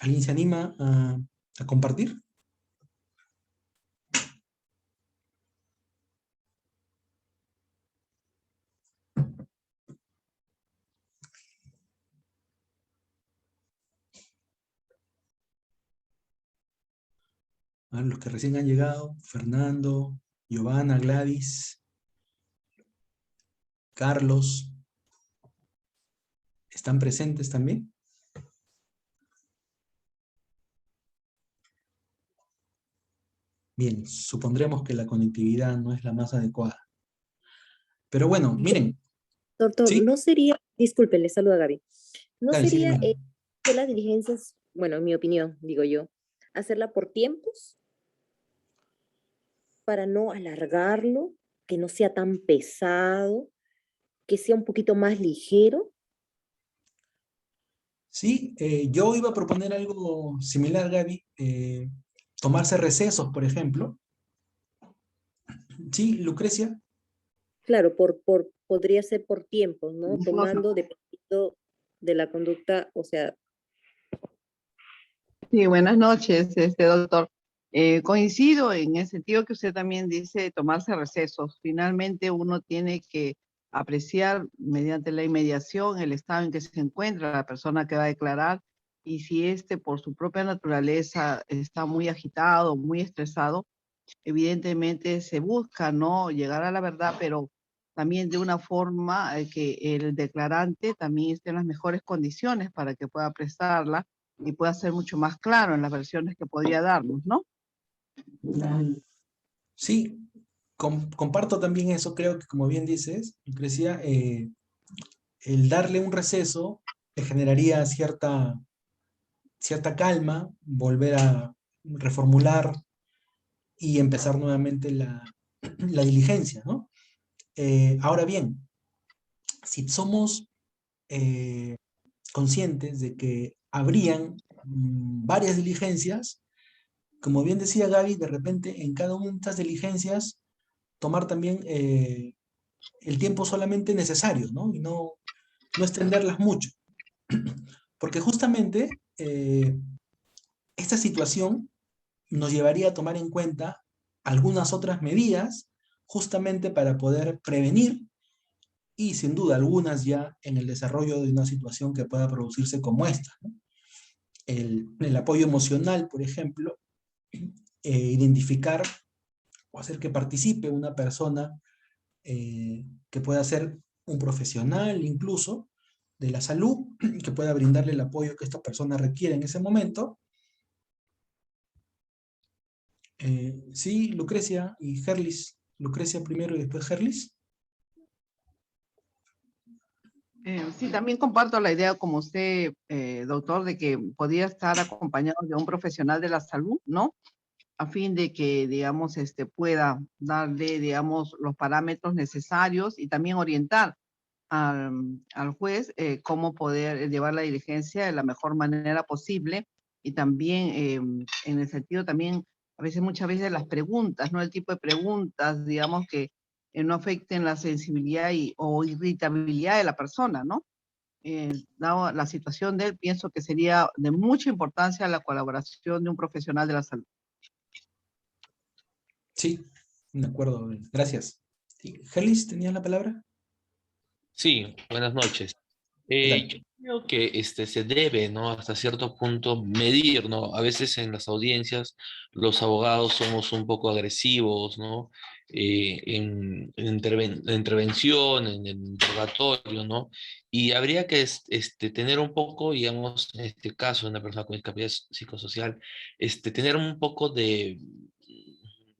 ¿Alguien se anima a compartir? A ver, los que recién han llegado: Fernando, Giovanna, Gladys, Carlos, ¿están presentes también? Bien, supondremos que la conectividad no es la más adecuada. Pero bueno, miren. Doctor, ¿Sí? no sería, disculpe, le saluda Gaby, no Dale, sí, sería dime. hacer las diligencias, bueno, en mi opinión, digo yo, hacerla por tiempos para no alargarlo, que no sea tan pesado, que sea un poquito más ligero. Sí, yo iba a proponer algo similar, Gaby. Tomarse recesos, por ejemplo. Sí, Lucrecia. Claro, podría ser por tiempos, ¿no? Tomando dependiendo de la conducta, o sea, Sí, buenas noches, doctor. Coincido en el sentido que usted también dice tomarse recesos. Finalmente uno tiene que apreciar mediante la inmediación el estado en que se encuentra la persona que va a declarar y si por su propia naturaleza está muy agitado, muy estresado, evidentemente se busca, ¿no?, llegar a la verdad, pero también de una forma que el declarante también esté en las mejores condiciones para que pueda prestarla y pueda ser mucho más claro en las versiones que podría darnos, ¿no? Sí, comparto también eso. Creo que, como bien dices, Lucrecia, el darle un receso le generaría cierta calma, volver a reformular y empezar nuevamente la diligencia, ¿no? Ahora bien, si somos conscientes de que habrían varias diligencias, como bien decía Gaby, de repente en cada una de estas diligencias tomar también el tiempo solamente necesario, ¿no? Y no extenderlas mucho. Porque justamente esta situación nos llevaría a tomar en cuenta algunas otras medidas justamente para poder prevenir y sin duda algunas ya en el desarrollo de una situación que pueda producirse como esta, ¿no? El apoyo emocional, por ejemplo, identificar o hacer que participe una persona que pueda ser un profesional incluso de la salud, que pueda brindarle el apoyo que esta persona requiere en ese momento. Sí, Lucrecia y Gerlis. Lucrecia primero y después Gerlis. Sí, también comparto la idea como usted, doctor, de que podría estar acompañado de un profesional de la salud, ¿no? A fin de que, digamos, pueda darle, digamos, los parámetros necesarios y también orientar al juez cómo poder llevar la diligencia de la mejor manera posible y también en el sentido también, a veces, muchas veces las preguntas, ¿no? El tipo de preguntas, digamos, que no afecten la sensibilidad o irritabilidad de la persona, ¿no? dado la situación de él, pienso que sería de mucha importancia la colaboración de un profesional de la salud. Sí, de acuerdo, gracias. Sí, Gelis, ¿tenías la palabra? Sí, buenas noches. ¿Qué Yo tal? creo que se debe, ¿no? Hasta cierto punto medir, ¿no? A veces en las audiencias los abogados somos un poco agresivos, ¿no? En intervención, en el interrogatorio, ¿no? Y habría que tener un poco, digamos, en este caso, una persona con discapacidad psicosocial, tener un poco de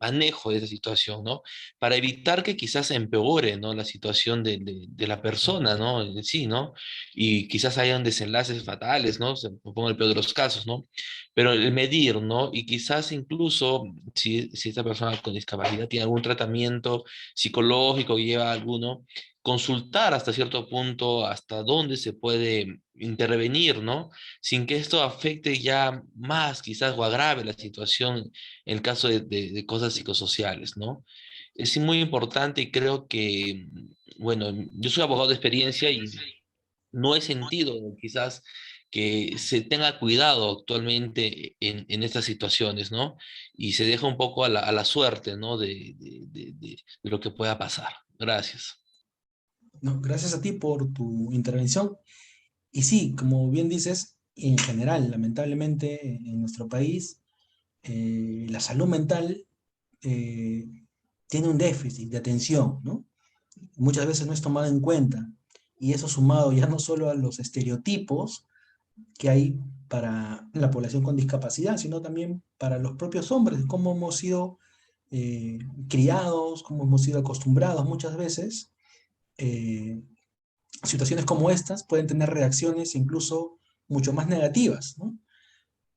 manejo de esa situación, ¿no? Para evitar que quizás empeore, ¿no? La situación de la persona, ¿no? En sí, ¿no? Y quizás hayan desenlaces fatales, ¿no? Se pongo el peor de los casos, ¿no? Pero el medir, ¿no? Y quizás incluso si esta persona con discapacidad tiene algún tratamiento psicológico, lleva alguno, consultar hasta cierto punto hasta dónde se puede intervenir, ¿no? Sin que esto afecte ya más, quizás, o agrave la situación en el caso de cosas psicosociales, ¿no? Es muy importante y creo que, bueno, yo soy abogado de experiencia y no he sentido quizás que se tenga cuidado actualmente en estas situaciones, ¿no? Y se deja un poco a la suerte, ¿no? De lo que pueda pasar. Gracias. No, gracias a ti por tu intervención. Y sí, como bien dices, en general, lamentablemente, en nuestro país, la salud mental eh, tiene un déficit de atención, ¿no? Muchas veces no es tomado en cuenta. Y eso sumado ya no solo a los estereotipos que hay para la población con discapacidad, sino también para los propios hombres, cómo hemos sido eh, criados, cómo hemos sido acostumbrados muchas veces. eh, Situaciones como estas pueden tener reacciones incluso mucho más negativas, ¿no?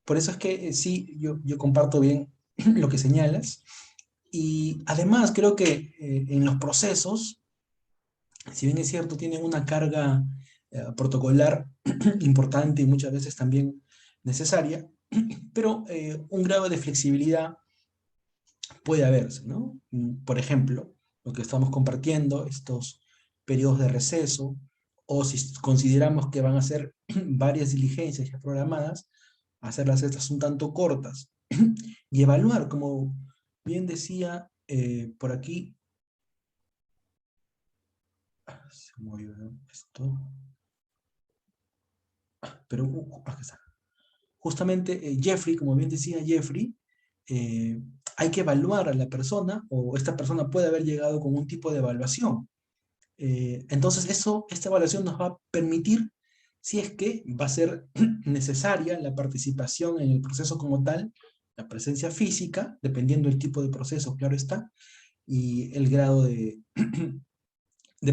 Por eso es que sí, yo comparto bien lo que señalas. Y además creo que en los procesos, si bien es cierto, tienen una carga protocolar importante y muchas veces también necesaria, pero un grado de flexibilidad puede haberse, ¿no? Por ejemplo, lo que estamos compartiendo, estos periodos de receso, o si consideramos que van a ser varias diligencias ya programadas, hacerlas estas un tanto cortas y evaluar, como bien decía por aquí, se movió, ¿no? Esto, pero acá está. Justamente Jeffrey, como bien decía Jeffrey, eh, hay que evaluar a la persona o esta persona puede haber llegado con un tipo de evaluación. Entonces esta evaluación nos va a permitir si es que va a ser necesaria la participación en el proceso como tal, la presencia física, dependiendo del tipo de proceso, claro está, y el grado de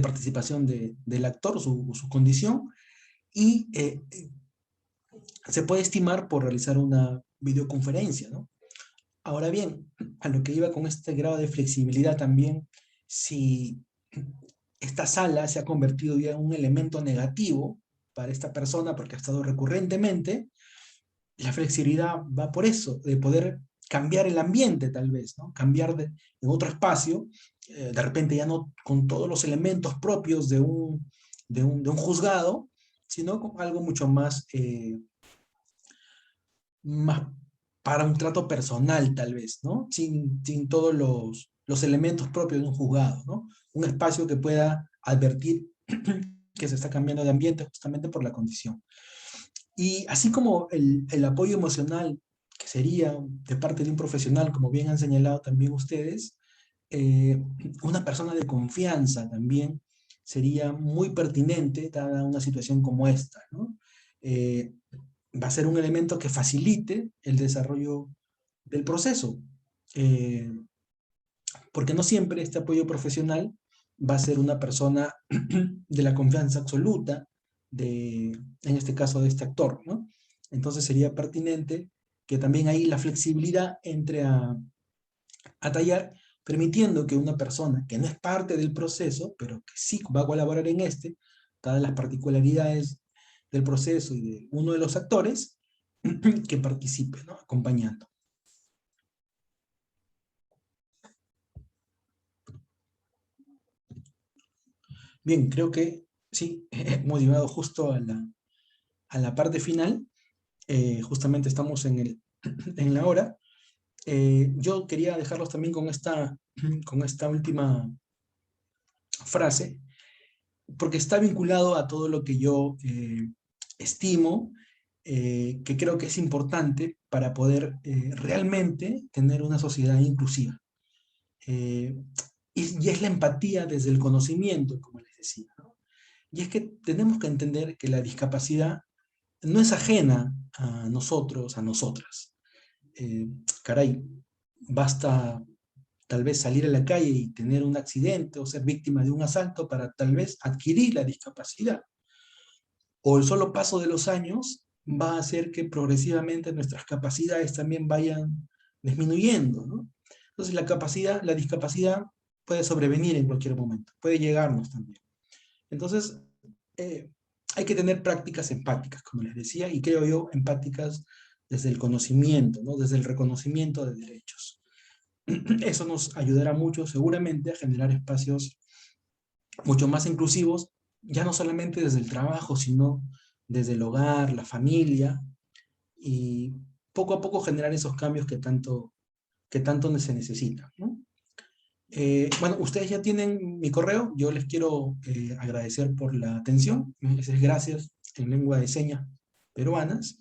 participación del actor, su condición, y se puede estimar por realizar una videoconferencia, ¿no? Ahora bien, a lo que iba con este grado de flexibilidad también, si esta sala se ha convertido ya en un elemento negativo para esta persona porque ha estado recurrentemente, la flexibilidad va por eso, de poder cambiar el ambiente tal vez, ¿no? Cambiar en otro espacio, de repente ya no con todos los elementos propios de un juzgado, sino con algo mucho más para un trato personal tal vez, ¿no? Sin todos los elementos propios de un juzgado, ¿no? Un espacio que pueda advertir que se está cambiando de ambiente justamente por la condición. Y así como el apoyo emocional, que sería de parte de un profesional, como bien han señalado también ustedes, una persona de confianza también sería muy pertinente dada una situación como esta, ¿no? Eh, Va a ser un elemento que facilite el desarrollo del proceso, eh, porque no siempre este apoyo profesional va a ser una persona de la confianza absoluta, en este caso de este actor, ¿no? Entonces sería pertinente que también ahí la flexibilidad entre a tallar, permitiendo que una persona que no es parte del proceso, pero que sí va a colaborar en este, dadas las particularidades del proceso y de uno de los actores, que participe, ¿no? Acompañando. Bien, creo que sí, hemos llegado justo a la parte final. Justamente estamos en la hora. Yo quería dejarlos también con esta última frase, porque está vinculado a todo lo que yo estimo, que creo que es importante para poder realmente tener una sociedad inclusiva. Eh, y es la empatía desde el conocimiento, como les decía, ¿no? Y es que tenemos que entender que la discapacidad no es ajena a nosotros, a nosotras. Caray, basta tal vez salir a la calle y tener un accidente o ser víctima de un asalto para tal vez adquirir la discapacidad. O el solo paso de los años va a hacer que progresivamente nuestras capacidades también vayan disminuyendo, ¿no? Entonces la discapacidad puede sobrevenir en cualquier momento, puede llegarnos también. Entonces, eh, hay que tener prácticas empáticas, como les decía, y creo yo, empáticas desde el conocimiento, ¿no? Desde el reconocimiento de derechos. Eso nos ayudará mucho, seguramente, a generar espacios mucho más inclusivos, ya no solamente desde el trabajo, sino desde el hogar, la familia, y poco a poco generar esos cambios que tanto se necesitan, ¿no? Bueno, ustedes ya tienen mi correo, yo les quiero agradecer por la atención, gracias en lengua de señas peruanas,